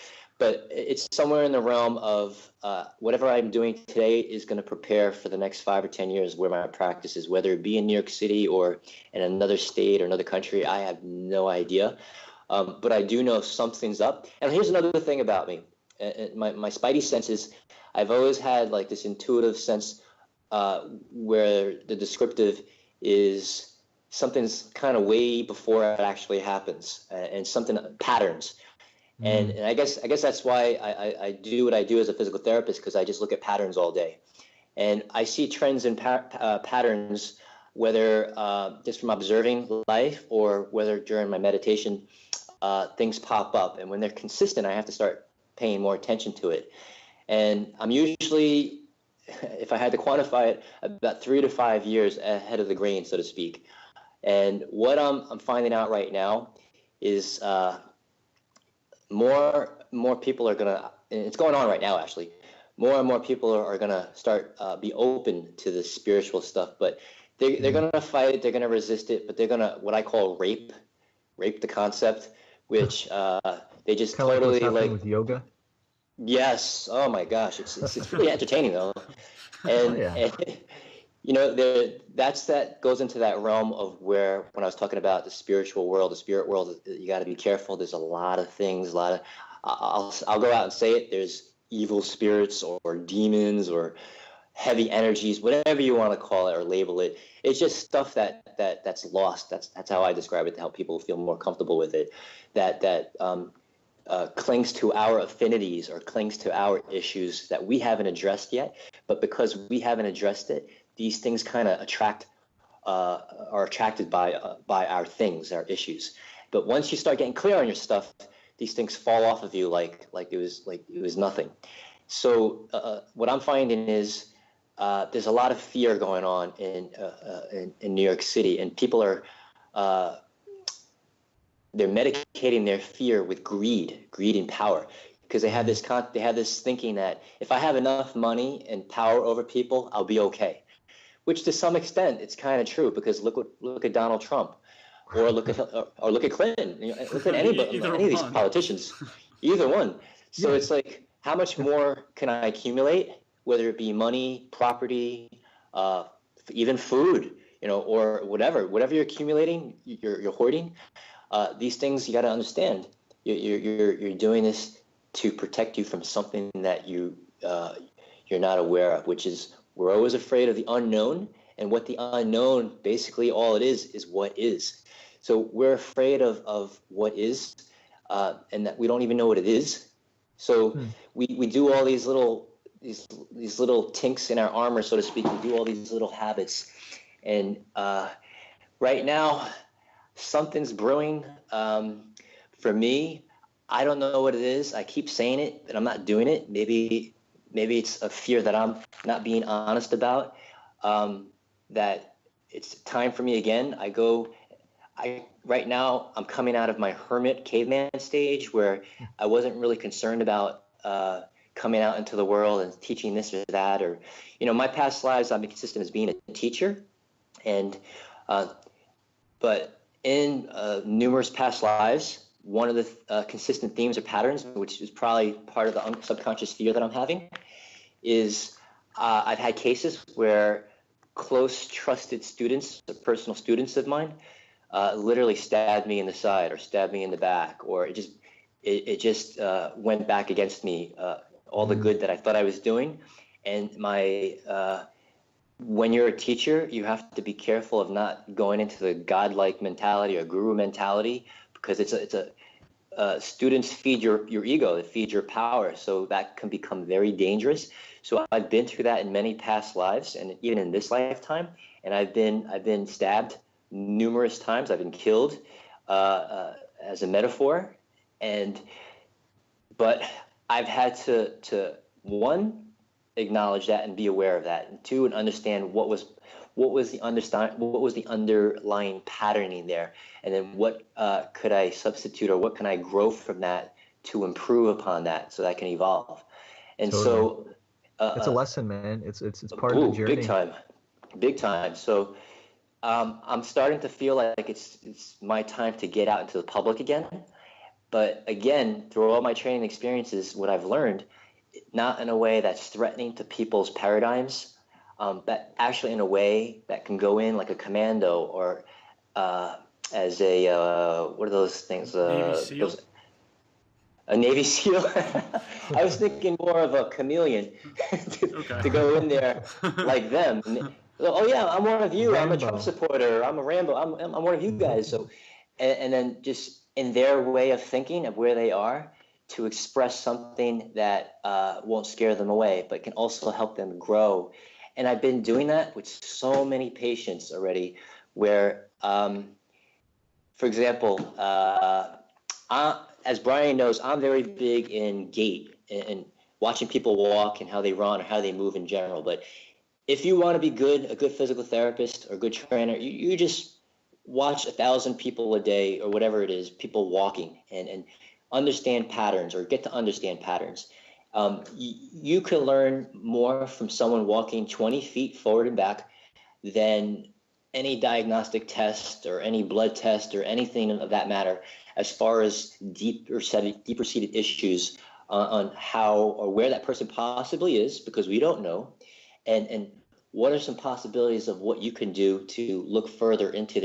but it's somewhere in the realm of whatever I'm doing today is going to prepare for the next 5 or 10 years where my practice is, whether it be in New York City or in another state or another country. I have no idea. But I do know something's up. And here's another thing about me. My spidey senses, I've always had like this intuitive sense where the descriptive is something's kind of way before it actually happens, and something patterns. And I guess that's why I do what I do as a physical therapist, because I just look at patterns all day. And I see trends in patterns, whether just from observing life or whether during my meditation, things pop up. And when they're consistent, I have to start paying more attention to it. And I'm usually, if I had to quantify it, about 3 to 5 years ahead of the grain, so to speak. And what I'm finding out right now is more people are gonna, and it's going on right now actually, more and more people are gonna start be open to the spiritual stuff, but they're gonna fight it, they're gonna resist it, but they're gonna, what I call rape the concept, which they just kind totally like, what's like with yoga. Yes. Oh my gosh, it's really entertaining though, and, Oh, yeah. and you know, that goes into that realm of where, when I was talking about the spiritual world, the spirit world, you got to be careful. There's a lot of things, I'll go out and say it. There's evil spirits or demons or heavy energies, whatever you want to call it or label it. It's just stuff that's lost. That's how I describe it, to help people feel more comfortable with it. That clings to our affinities or clings to our issues that we haven't addressed yet. But because we haven't addressed it, these things kind of are attracted by our things, our issues. But once you start getting clear on your stuff, these things fall off of you like it was nothing. So what I'm finding is there's a lot of fear going on in New York City, and people are they're medicating their fear with greed and power, because they have this thinking that if I have enough money and power over people, I'll be okay. Which to some extent it's kind of true, because look at Donald Trump, or look at Clinton, look at any of these politicians, either one. So it's like, how much more can I accumulate, whether it be money, property, even food, or whatever you're accumulating, you're hoarding. These things, you got to understand, you're doing this to protect you from something that you're not aware of, which is, we're always afraid of the unknown, and what the unknown, basically all it is what is. So we're afraid of what is, and that we don't even know what it is. So we do all these little tinks in our armor, so to speak. We do all these little habits, and right now something's brewing for me. I don't know what it is. I keep saying it, but I'm not doing it. Maybe it's a fear that I'm not being honest about, that it's time for me again. Right now I'm coming out of my hermit caveman stage, where I wasn't really concerned about coming out into the world and teaching this or that, or, my past lives, I've been consistent as being a teacher, and but in numerous past lives, one of the consistent themes or patterns, which is probably part of the subconscious fear that I'm having, is I've had cases where close, trusted students, personal students of mine, literally stabbed me in the side or stabbed me in the back, or it just went back against me, all the good that I thought I was doing. And when you're a teacher, you have to be careful of not going into the godlike mentality or guru mentality, because students feed your ego, they feed your power, so that can become very dangerous. So I've been through that in many past lives, and even in this lifetime, and I've been stabbed numerous times. I've been killed, as a metaphor, but I've had to one, acknowledge that and be aware of that. And two, and understand what was the underlying patterning there, and then what could I substitute, or what can I grow from that to improve upon that so that I can evolve. And Totally. so It's a lesson, man. It's part of the journey. Big time. So I'm starting to feel like it's my time to get out into the public again. But again, through all my training experiences, what I've learned, not in a way that's threatening to people's paradigms, but actually in a way that can go in like a commando, or as a what are those things? Navy SEAL? A Navy SEAL. I was thinking more of a chameleon to go in there like them. Oh yeah, I'm one of you. Rambo. I'm a Trump supporter. I'm a Rambo. I'm one of you guys. So, and then just in their way of thinking of where they are, to express something that won't scare them away, but can also help them grow. And I've been doing that with so many patients already, where, for example, as Brian knows, I'm very big in gait and watching people walk and how they run or how they move in general. But if you want to be a good physical therapist or a good trainer, you just watch 1,000 people a day or whatever it is, people walking, and understand patterns, or get to understand patterns. You can learn more from someone walking 20 feet forward and back than any diagnostic test or any blood test or anything of that matter, as far as deeper seated issues on how or where that person possibly is, because we don't know, and what are some possibilities of what you can do to look further into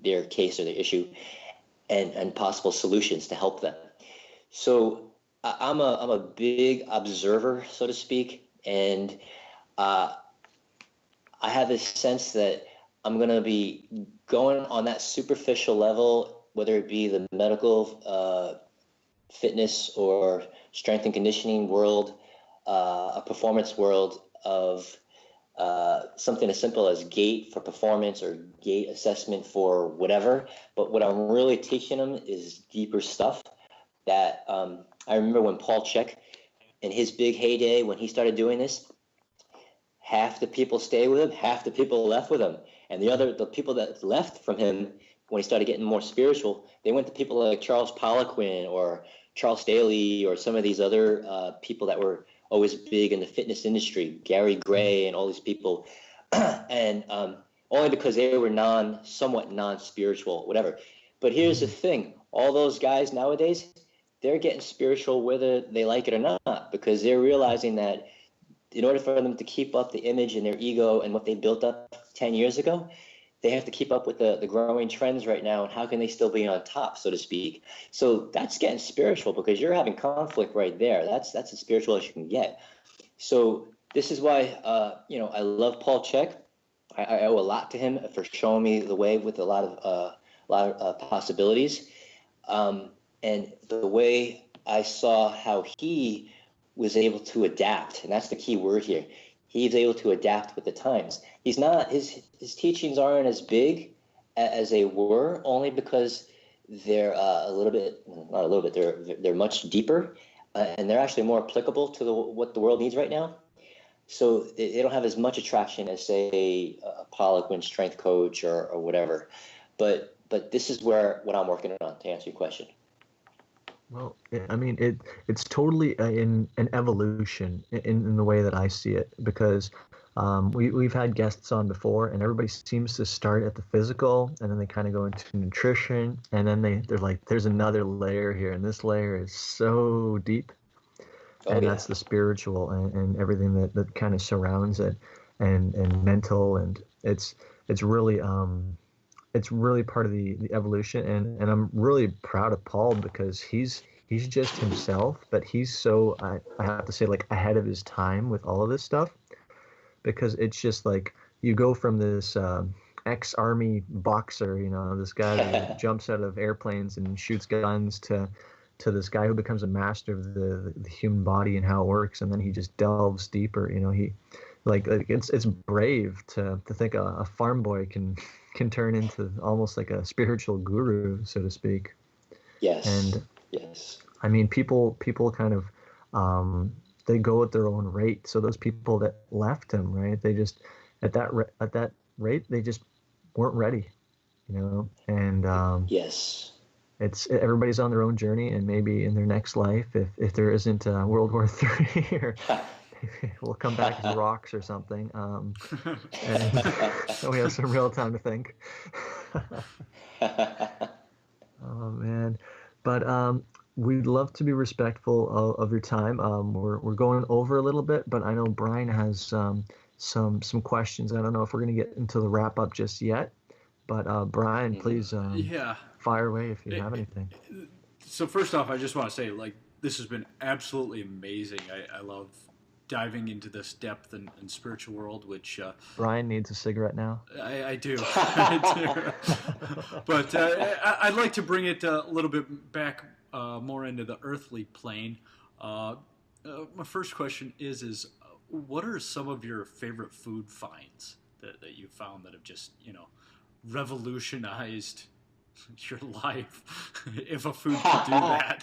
their case or their issue, and possible solutions to help them. So I'm a big observer, so to speak, and I have this sense that I'm going to be going on that superficial level, whether it be the medical fitness or strength and conditioning world, a performance world of something as simple as gait for performance or gait assessment for whatever. But what I'm really teaching them is deeper stuff that I remember when Paul Chek, in his big heyday, when he started doing this, half the people stayed with him, half the people left with him. And the people that left from him, when he started getting more spiritual, they went to people like Charles Poliquin or Charles Staley or some of these other people that were always big in the fitness industry, Gary Gray and all these people, and only because they were somewhat non-spiritual, whatever. But here's the thing, all those guys nowadays, they're getting spiritual whether they like it or not, because they're realizing that in order for them to keep up the image and their ego and what they built up 10 years ago, they have to keep up with the growing trends right now, and how can they still be on top, so to speak. So that's getting spiritual, because you're having conflict right there. That's as spiritual as you can get. So this is why I love Paul Chek. I owe a lot to him for showing me the way with a lot of possibilities, and the way I saw how he was able to adapt, and that's the key word here. He's able to adapt with the times. He's not, his teachings aren't as big as they were, only because they're they're much deeper, and they're actually more applicable to what the world needs right now. So they don't have as much attraction as, say, a Poliquin strength coach or whatever. But this is what I'm working on, to answer your question. Well, I mean, it's totally in an evolution in the way that I see it, because we've had guests on before, and everybody seems to start at the physical, and then they kind of go into nutrition, and then they're like, there's another layer here, and this layer is so deep, that's the spiritual and everything that kind of surrounds it, and mental, and it's really part of the evolution, and I'm really proud of Paul, because he's just himself, but he's so, I have to say, like, ahead of his time with all of this stuff, because it's just like you go from this ex-army boxer, this guy that jumps out of airplanes and shoots guns, to this guy who becomes a master of the human body and how it works, and then he just delves deeper. He it's brave to think a farm boy can turn into almost like a spiritual guru, so to speak. Yes. And yes, I mean, people kind of they go at their own rate. So those people that left him, right, they just at that rate they just weren't ready, and Yes. it's everybody's on their own journey, and maybe in their next life, if there isn't World War III, or we'll come back as rocks or something, and we have some real time to think. Oh man, but we'd love to be respectful of your time. We're going over a little bit, but I know Brian has some questions. I don't know if we're going to get into the wrap up just yet, but Brian, please fire away if you have anything. So first off, I just want to say, like, this has been absolutely amazing. I love diving into this depth and spiritual world, which Brian needs a cigarette now. I do. I do. But I'd like to bring it a little bit back more into the earthly plane. My first question is what are some of your favorite food finds that you found that have just, revolutionized your life, if a food could do that?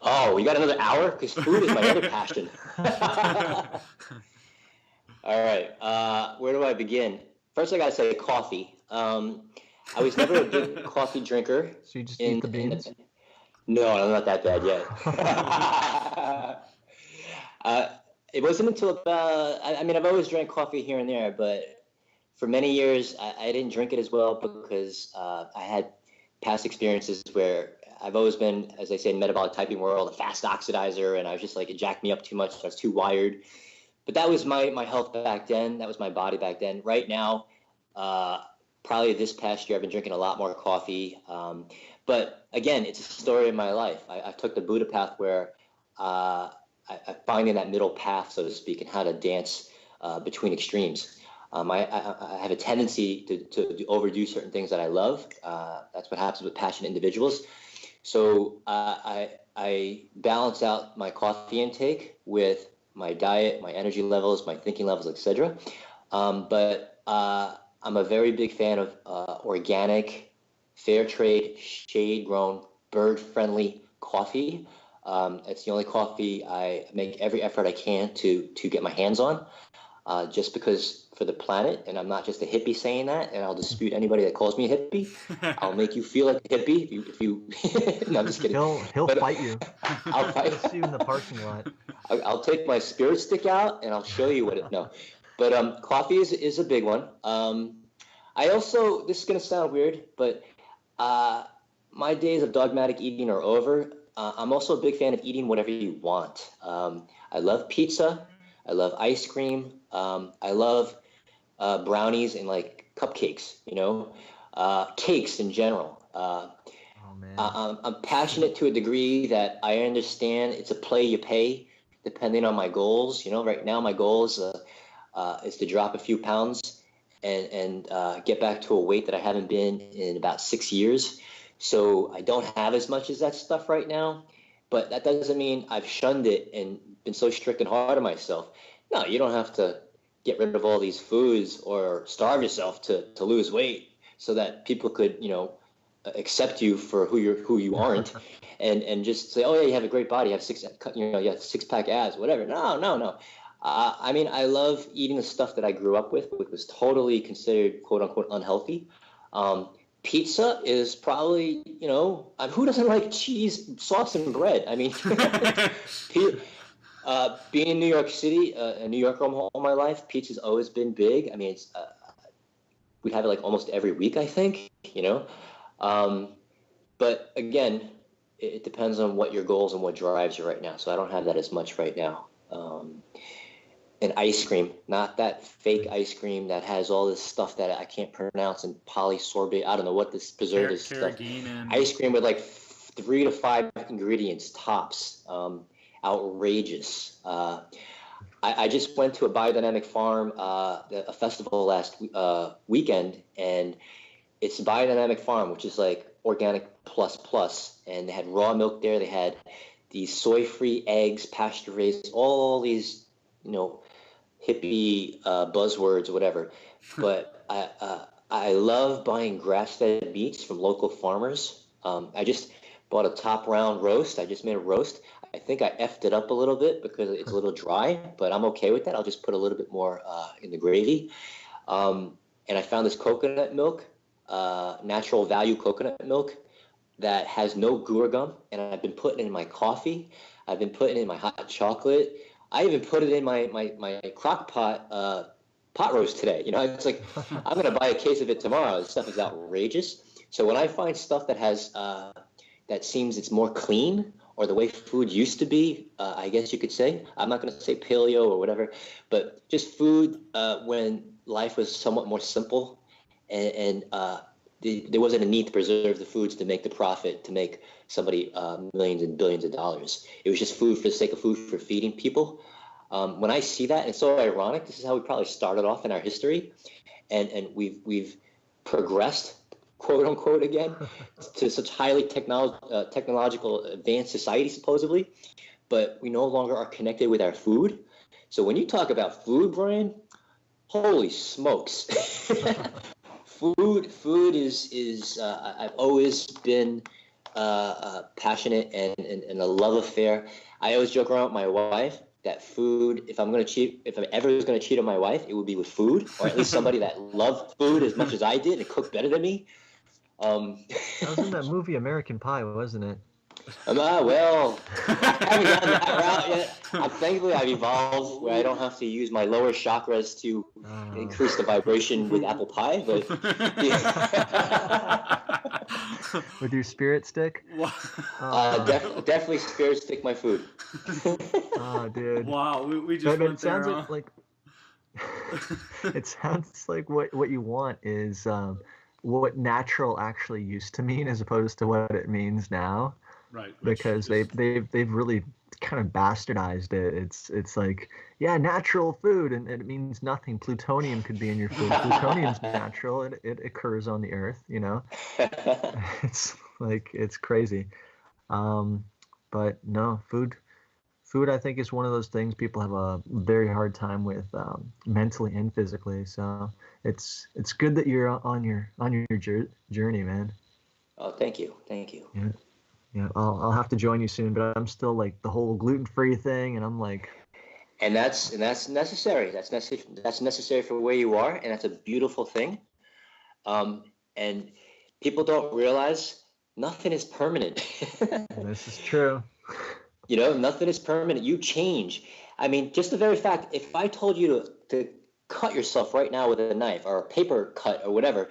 Oh, you got another hour? Because food is my other passion. All right. Where do I begin? First, I got to say coffee. I was never a big coffee drinker. So you just eat the beans? No, I'm not that bad yet. It wasn't until about, I've always drank coffee here and there, but for many years, I didn't drink it as well because I had past experiences where I've always been, as I say, in metabolic typing world, a fast oxidizer, and I was just like, it jacked me up too much. I was too wired. But that was my health back then. That was my body back then. Right now, probably this past year, I've been drinking a lot more coffee. But again, it's a story of my life. I took the Buddha path where I'm finding that middle path, so to speak, and how to dance between extremes. I have a tendency to overdo certain things that I love. That's what happens with passionate individuals. So I balance out my coffee intake with my diet, my energy levels, my thinking levels, etc. But I'm a very big fan of organic, fair trade, shade-grown, bird-friendly coffee. It's the only coffee I make every effort I can to get my hands on, just because for the planet, and I'm not just a hippie saying that, and I'll dispute anybody that calls me a hippie. I'll make you feel like a hippie if you no, I'm just kidding. He'll fight you. I'll fight you in the parking lot. I'll take my spirit stick out and I'll show you what it. No, but coffee is a big one. I also, this is gonna sound weird, but my days of dogmatic eating are over. I'm also a big fan of eating whatever you want. I love pizza. I love ice cream. I love brownies and like cupcakes, cakes in general. I'm passionate to a degree that I understand it's a play you pay depending on my goals. Right now my goal is to drop a few pounds and get back to a weight that I haven't been in about 6 years. So I don't have as much as that stuff right now, but that doesn't mean I've shunned it and been so strict and hard on myself. No, you don't have to get rid of all these foods or starve yourself to lose weight so that people could, accept you for who you aren't, and just say, oh yeah, you have a great body, you have six-pack abs, whatever. No. I love eating the stuff that I grew up with, which was totally considered quote unquote unhealthy. Pizza is probably, who doesn't like cheese, sauce, and bread? Being in New York City, a New Yorker all my life, pizza's always been big. We have it like almost every week, I think, But again, it depends on what your goals and what drives you right now. So I don't have that as much right now. And ice cream, not that fake ice cream that has all this stuff that I can't pronounce, and polysorbate. I don't know what this preservative stuff. Ice cream with like 3 to 5 ingredients tops. Outrageous. I just went to a biodynamic farm, a festival last weekend, and it's a biodynamic farm, which is like organic plus, and they had raw milk there. They had these soy-free eggs, pasture-raised, all these, hippie buzzwords or whatever. But I love buying grass-fed meats from local farmers. I just bought a top round roast. I just made a roast. I think I effed it up a little bit because it's a little dry, but I'm okay with that. I'll just put a little bit more in the gravy. And I found this coconut milk, natural value coconut milk that has no guar gum, and I've been putting it in my coffee. I've been putting it in my hot chocolate. I even put it in my crock pot pot roast today. You know, it's like I'm gonna buy a case of it tomorrow. This stuff is outrageous. So when I find stuff that has that seems it's more clean, or the way food used to be, I guess you could say. I'm not going to say paleo or whatever, but just food when life was somewhat more simple, and there wasn't a need to preserve the foods to make the profit, to make somebody millions and billions of dollars. It was just food for the sake of food, for feeding people. When I see that, and it's so ironic, this is how we probably started off in our history, and we've progressed, quote unquote, again, to such highly technological advanced society, supposedly, but we no longer are connected with our food. So when you talk about food, Brian, holy smokes. Food is I've always been passionate and a love affair. I always joke around with my wife that food, if I'm ever was going to cheat on my wife, it would be with food, or at least somebody that loved food as much as I did and cooked better than me. That was in that movie American Pie, wasn't it? Well, I haven't gotten that route yet. Thankfully, I've evolved where I don't have to use my lower chakras to increase the vibration with apple pie. But with your spirit stick? Definitely spirit stick my food. Oh, dude! Wow, we just went it sounds there, like it sounds like what you want is what natural actually used to mean, as opposed to what it means now. Right. Because they've really kind of bastardized it. It's like, yeah, natural food, and it means nothing. Plutonium could be in your food. Plutonium's natural. It occurs on the earth, you know. It's like, it's crazy. But no, food I think is one of those things people have a very hard time with, mentally and physically. So it's good that you're on your journey, man. Oh, thank you. Yeah. Yeah, I'll have to join you soon, but I'm still like the whole gluten-free thing, and I'm like, and that's necessary. That's necessary for where you are, and that's a beautiful thing. And people don't realize nothing is permanent. This is true. You know, nothing is permanent. You change. I mean, just the very fact, if I told you to cut yourself right now with a knife or a paper cut or whatever,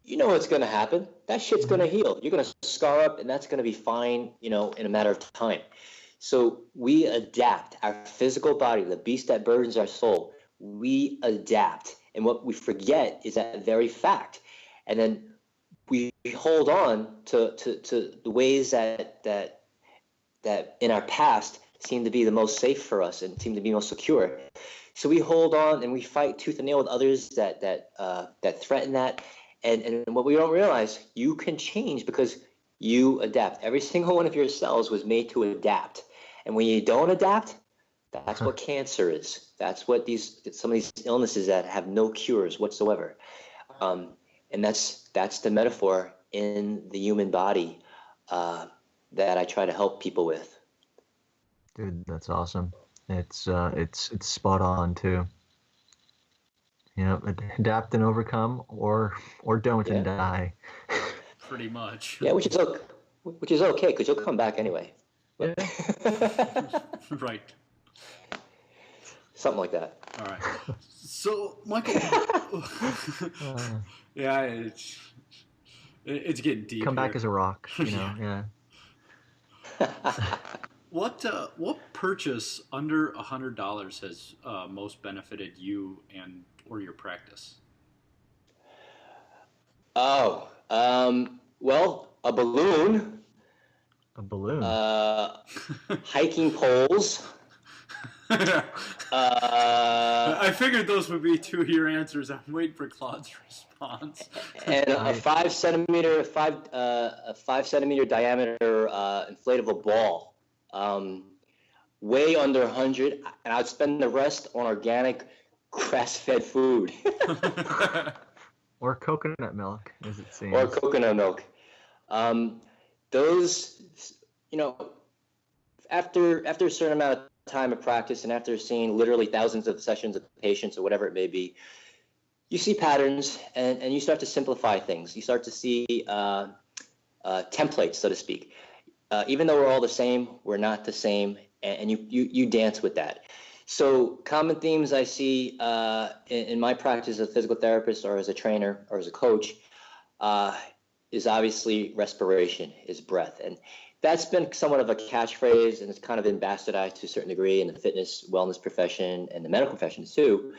you know what's going to happen. That shit's going to heal. You're going to scar up, and that's going to be fine, you know, in a matter of time. So we adapt. Our physical body, the beast that burdens our soul, we adapt. And what we forget is that very fact. And then we hold on to the ways that in our past seem to be the most safe for us and seem to be most secure. So we hold on and we fight tooth and nail with others that threaten that. And what we don't realize, you can change because you adapt. Every single one of your cells was made to adapt. And when you don't adapt, that's what cancer is. That's what some of these illnesses that have no cures whatsoever. And that's the metaphor in the human body that I try to help people with. Dude, that's awesome. It's spot on too. You know, adapt and overcome, or don't and die. Pretty much. Yeah, which is okay because you'll come back anyway. Yeah. Right. Something like that. All right. So, Michael. Yeah, it's getting deep. Come back as a rock, you know. Yeah. What purchase under $100 has most benefited you or your practice? Oh, well, a balloon. A balloon. Hiking poles. I figured those would be two of your answers. I'm waiting for Claude's response. And a 5 centimeter diameter inflatable ball. Way under 100, and I'd spend the rest on organic grass-fed food. Or coconut milk, as it seems. Or coconut milk. Those, you know, after a certain amount of time of practice and after seeing literally thousands of sessions of patients or whatever it may be, you see patterns and you start to simplify things. You start to see templates, so to speak. Even though we're all the same, we're not the same, and you dance with that. So common themes I see in my practice as a physical therapist or as a trainer or as a coach is obviously respiration, is breath. And that's been somewhat of a catchphrase, and it's kind of been bastardized to a certain degree in the fitness, wellness profession and the medical professions too.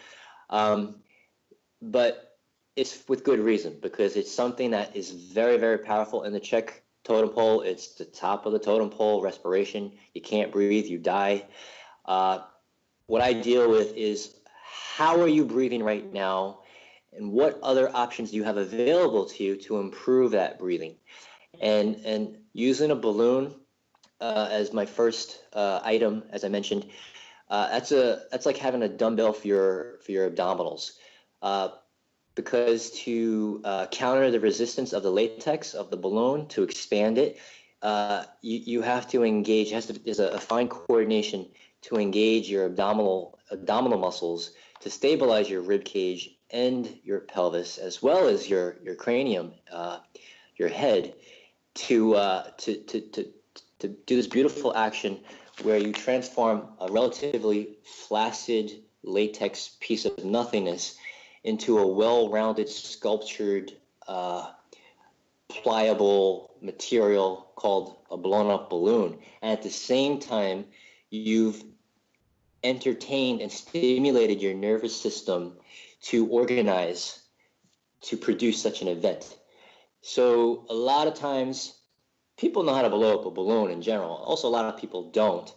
But it's with good reason, because it's something that is very, very powerful in the Czech totem pole. It's the top of the totem pole, respiration. You can't breathe, you die. What I deal with is, how are you breathing right now, and what other options do you have available to you to improve that breathing? And using a balloon as my first item, as I mentioned, that's like having a dumbbell for your abdominals. Because to counter the resistance of the latex of the balloon, to expand it, you have to engage. There's a fine coordination to engage your abdominal muscles to stabilize your rib cage and your pelvis, as well as your cranium, your head, to do this beautiful action where you transform a relatively flaccid latex piece of nothingness into a well-rounded, sculptured, pliable material called a blown-up balloon. And at the same time, you've entertained and stimulated your nervous system to organize to produce such an event. So a lot of times, people know how to blow up a balloon in general. Also, a lot of people don't.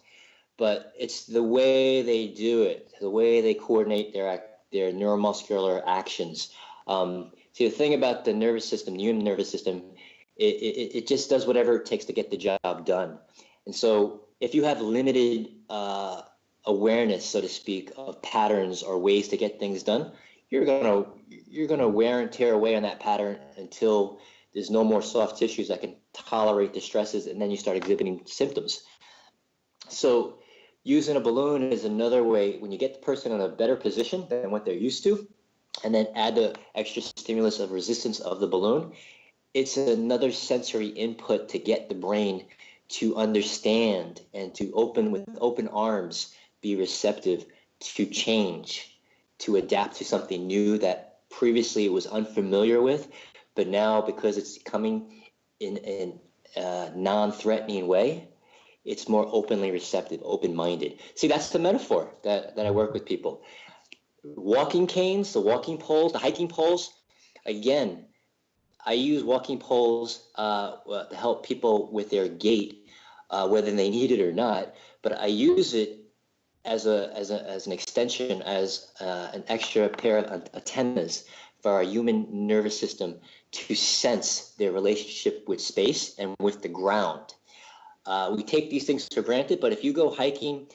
But it's the way they do it, the way they coordinate their neuromuscular actions. See, the thing about the nervous system, the human nervous system, it just does whatever it takes to get the job done. And so if you have limited awareness, so to speak, of patterns or ways to get things done, you're gonna wear and tear away on that pattern until there's no more soft tissues that can tolerate the stresses, and then you start exhibiting symptoms. So using a balloon is another way, when you get the person in a better position than what they're used to, and then add the extra stimulus of resistance of the balloon, it's another sensory input to get the brain to understand and to with open arms, be receptive to change, to adapt to something new that previously it was unfamiliar with, but now, because it's coming in a non-threatening way, it's more openly receptive, open-minded. See, that's the metaphor that I work with people. Walking canes, the walking poles, the hiking poles, again, I use walking poles to help people with their gait, whether they need it or not, but I use it as an extension, as an extra pair of antennas for our human nervous system to sense their relationship with space and with the ground. We take these things for granted, but if you go hiking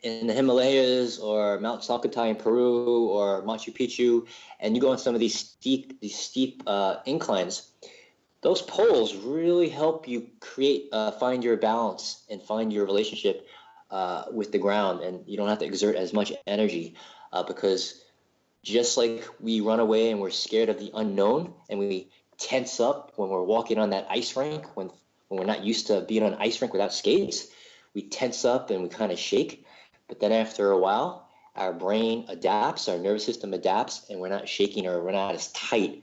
in the Himalayas or Mount Salcantay in Peru or Machu Picchu, and you go on some of these steep inclines, those poles really help you find your balance and find your relationship with the ground, and you don't have to exert as much energy because just like we run away and we're scared of the unknown and we tense up when we're walking on that ice rink, when we're not used to being on an ice rink without skates, we tense up and we kind of shake. But then after a while, our brain adapts, our nervous system adapts, and we're not shaking or we're not as tight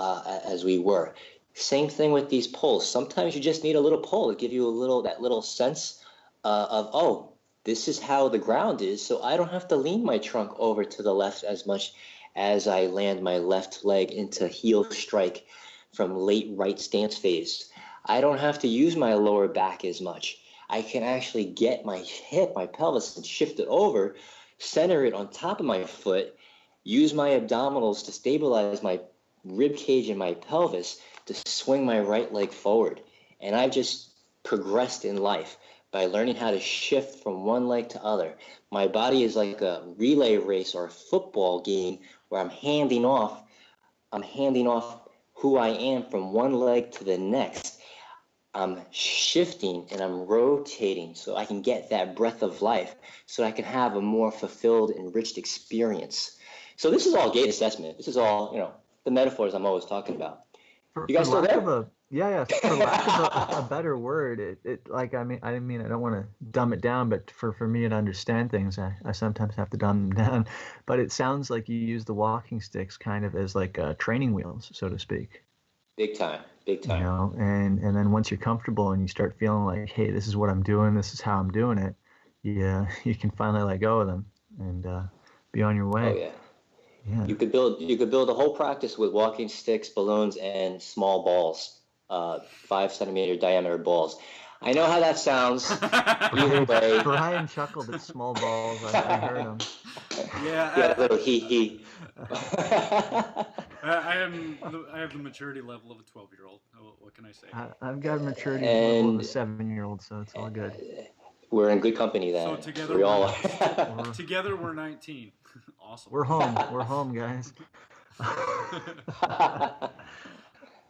as we were. Same thing with these poles. Sometimes you just need a little pole to give you that little sense of, oh, this is how the ground is, so I don't have to lean my trunk over to the left as much as I land my left leg into heel strike from late right stance phase. I don't have to use my lower back as much. I can actually get my hip, my pelvis, and shift it over, center it on top of my foot, use my abdominals to stabilize my rib cage and my pelvis to swing my right leg forward. And I've just progressed in life by learning how to shift from one leg to other. My body is like a relay race or a football game where I'm handing off who I am from one leg to the next. I'm shifting and I'm rotating so I can get that breath of life, so I can have a more fulfilled, enriched experience. So this is all gait assessment. This is all, the metaphors I'm always talking about. You guys still there? For lack of a better word, it like, I don't want to dumb it down, but for me to understand things, I sometimes have to dumb them down. But it sounds like you use the walking sticks kind of as like training wheels, so to speak. Big time. And then once you're comfortable and you start feeling like, hey, this is what I'm doing, this is how I'm doing it, you can finally let go of them and be on your way. Oh yeah. Yeah. You could build a whole practice with walking sticks, balloons, and small balls, 5-centimeter diameter balls. I know how that sounds. Either way. Brian chuckled at small balls. I heard him. Yeah. A little hee. I have the maturity level of a 12-year-old. What can I say? I've got a maturity level of a 7-year-old, so it's all good. We're in good company then. So together together we're 19. Awesome. We're home, guys.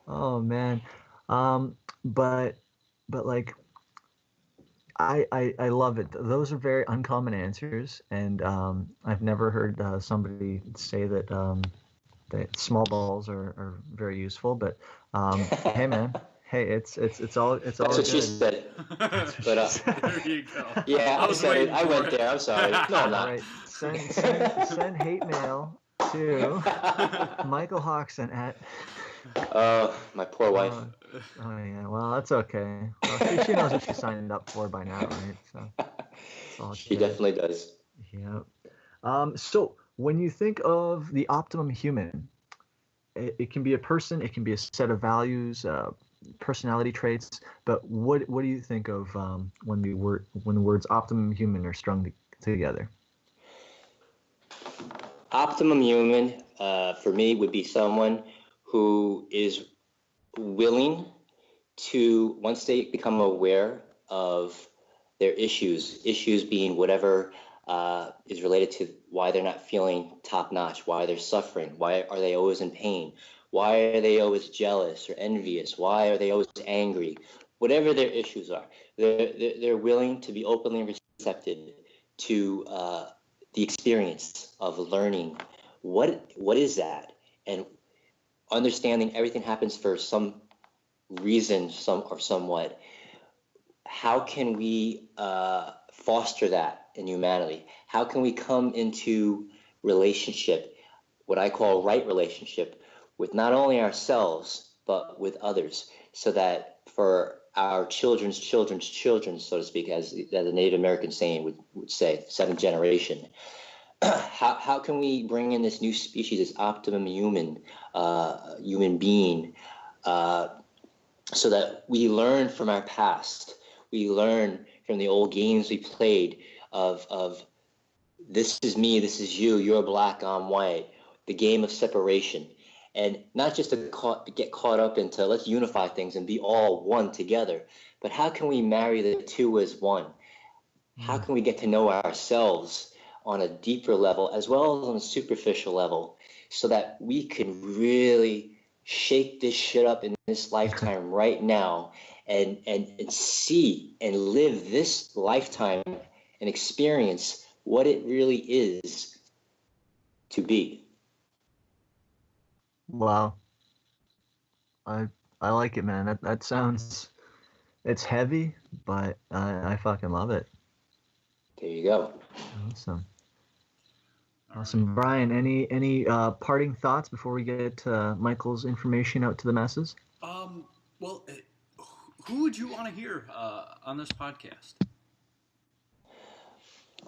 Oh man, but like, I love it. Those are very uncommon answers, and I've never heard somebody say that that small balls are very useful. But hey, man. Hey, it's all. That's what she said. But there you go. Yeah, I said it. I went there. I'm sorry. No, I'm not. Right. Send hate mail to Michael Jocson at. My poor wife. Oh yeah. Well, that's okay. Well, she knows what she signed up for by now, right? So. She definitely does. Yeah. So when you think of the optimum human, it can be a person, it can be a set of values, personality traits, but what do you think of when the words optimum human are strung together? Optimum human, for me, would be someone who is willing to, once they become aware of their issues being whatever is related to why they're not feeling top notch, why they're suffering, why are they always in pain, why are they always jealous or envious, why are they always angry, whatever their issues are, they're willing to be openly receptive to the experience of learning what is that, and understanding everything happens for some reason, somewhat. How can we foster that in humanity? How can we come into relationship, what I call right relationship, with not only ourselves but with others, so that for our children's children's children, so to speak, as the Native American saying would say, seventh generation. How can we bring in this new species, this optimum human being, so that we learn from our past, we learn from the old games we played of this is me, this is you, you're black, I'm white, the game of separation, and not just to get caught up into let's unify things and be all one together, but how can we marry the two as one? How can we get to know ourselves on a deeper level as well as on a superficial level, so that we can really shake this shit up in this lifetime right now and see and live this lifetime and experience what it really is to be. Wow. I like it, man. That sounds, it's heavy, but I fucking love it. There you go. Awesome. Awesome. Brian, any parting thoughts before we get Michael's information out to the masses? Well, who would you want to hear on this podcast?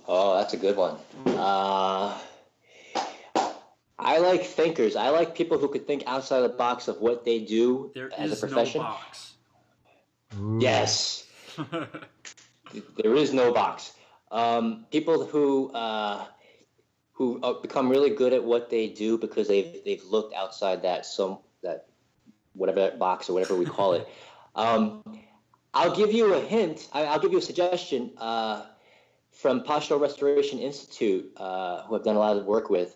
Oh, that's a good one. I like thinkers. I like people who could think outside the box of what they do as a profession. No box. Ooh. Yes. There is no box. People who become really good at what they do because they've looked outside that whatever box or whatever we call it. I'll give you a hint. I'll give you a suggestion from Postural Restoration Institute, who I've done a lot of work with.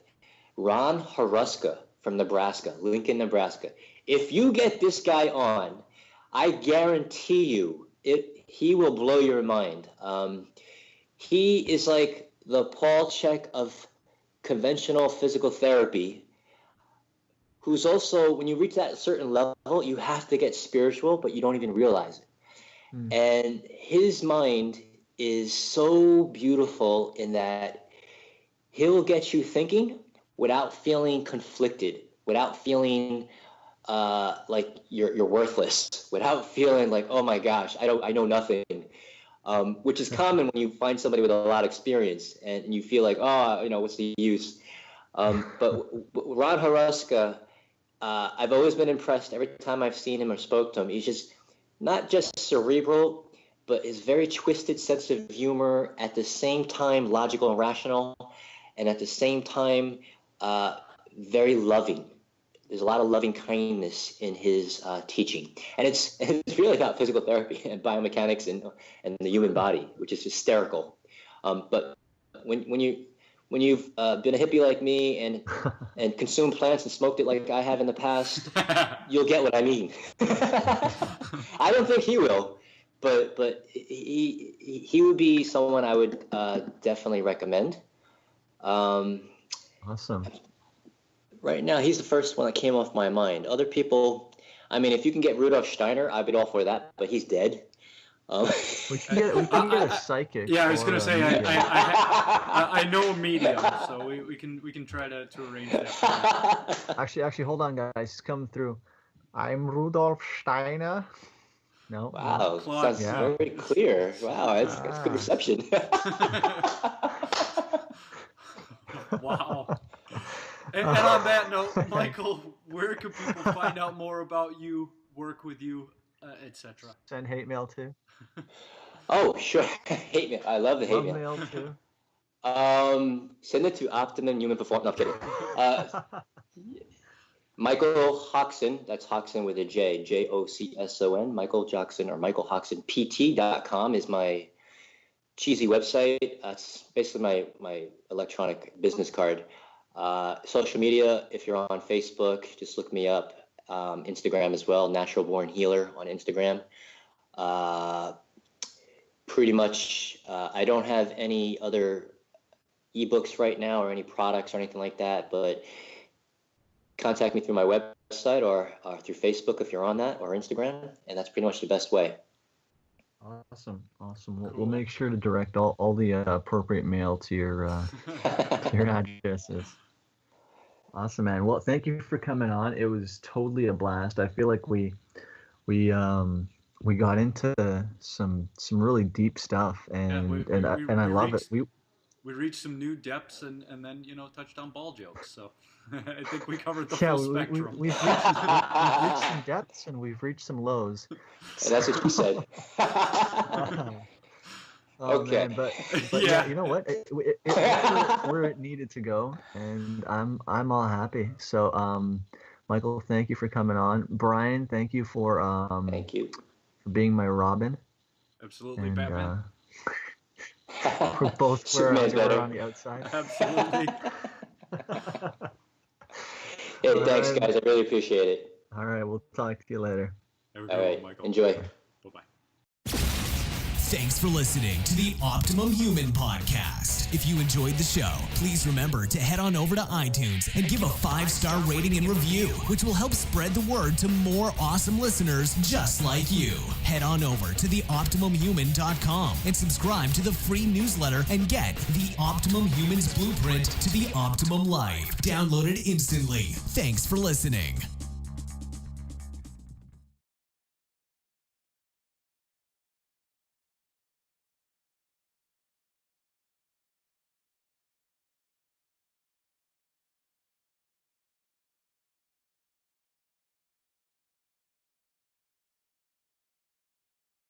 Ron Haruska from Nebraska, Lincoln, Nebraska. If you get this guy on, I guarantee you, he will blow your mind. He is like the Paul Chek of conventional physical therapy, who's also, when you reach that certain level, you have to get spiritual, but you don't even realize it. And his mind is so beautiful in that he'll get you thinking without feeling conflicted, without feeling like you're worthless, without feeling like, oh my gosh, I know nothing, which is common when you find somebody with a lot of experience and you feel like, oh, what's the use? But Ron Haruska, I've always been impressed every time I've seen him or spoke to him. He's just not just cerebral, but his very twisted sense of humor, at the same time logical and rational, and at the same time very loving. There's a lot of loving kindness in his teaching, and it's really about physical therapy and biomechanics and the human body, which is hysterical. But when you've been a hippie like me and consumed plants and smoked it like I have in the past, you'll get what I mean. I don't think he will, but he would be someone I would definitely recommend. Awesome. Right now, he's the first one that came off my mind. Other people, I mean, if you can get Rudolf Steiner, I'd be all for that, but he's dead. We can get a psychic. Yeah, I was going to say, I know a medium, so we can try to arrange that. Actually, hold on, guys. It's coming through. I'm Rudolf Steiner. No. Wow, sounds very clear. Wow, that's good reception. Wow. And on that note, Michael, where can people find out more about you, work with you, etc.? Send hate mail too. Oh, sure. Hate mail. I love the hate mail. Mail too. Send it to Optimum Human Performance. No, I'm kidding. Michael Jocson, that's Jocson with a J, Jocson, Michael Jocson, or michaeljocksonpt.com is my cheesy website. That's basically my electronic business card. Social media, if you're on Facebook, just look me up. Instagram as well, Natural Born Healer on Instagram. Pretty much, I don't have any other ebooks right now or any products or anything like that, but contact me through my website or through Facebook if you're on that, or Instagram, and that's pretty much the best way. Awesome. We'll make sure to direct all the appropriate mail to your addresses. Awesome, man. Well, thank you for coming on. It was totally a blast. I feel like we got into some really deep stuff, and I love it. We reached some new depths and then touched on ball jokes. So I think we covered the full spectrum. We've reached some depths and we've reached some lows. And that's what you said. Okay, man, but yeah, you know what? It went where it needed to go, and I'm all happy. So, Michael, thank you for coming on. Brian, thank you for being my Robin. Absolutely, and, Batman. We're both we're on the outside. Absolutely. Hey, thanks, guys. I really appreciate it. All right, we'll talk to you later. All right, Michael. Enjoy. Bye-bye. Thanks for listening to the Optimum Human Podcast. If you enjoyed the show, please remember to head on over to iTunes and give a 5-star rating and review, which will help spread the word to more awesome listeners just like you. Head on over to theoptimumhuman.com and subscribe to the free newsletter and get the Optimum Humans Blueprint to the Optimum Life. Download it instantly. Thanks for listening.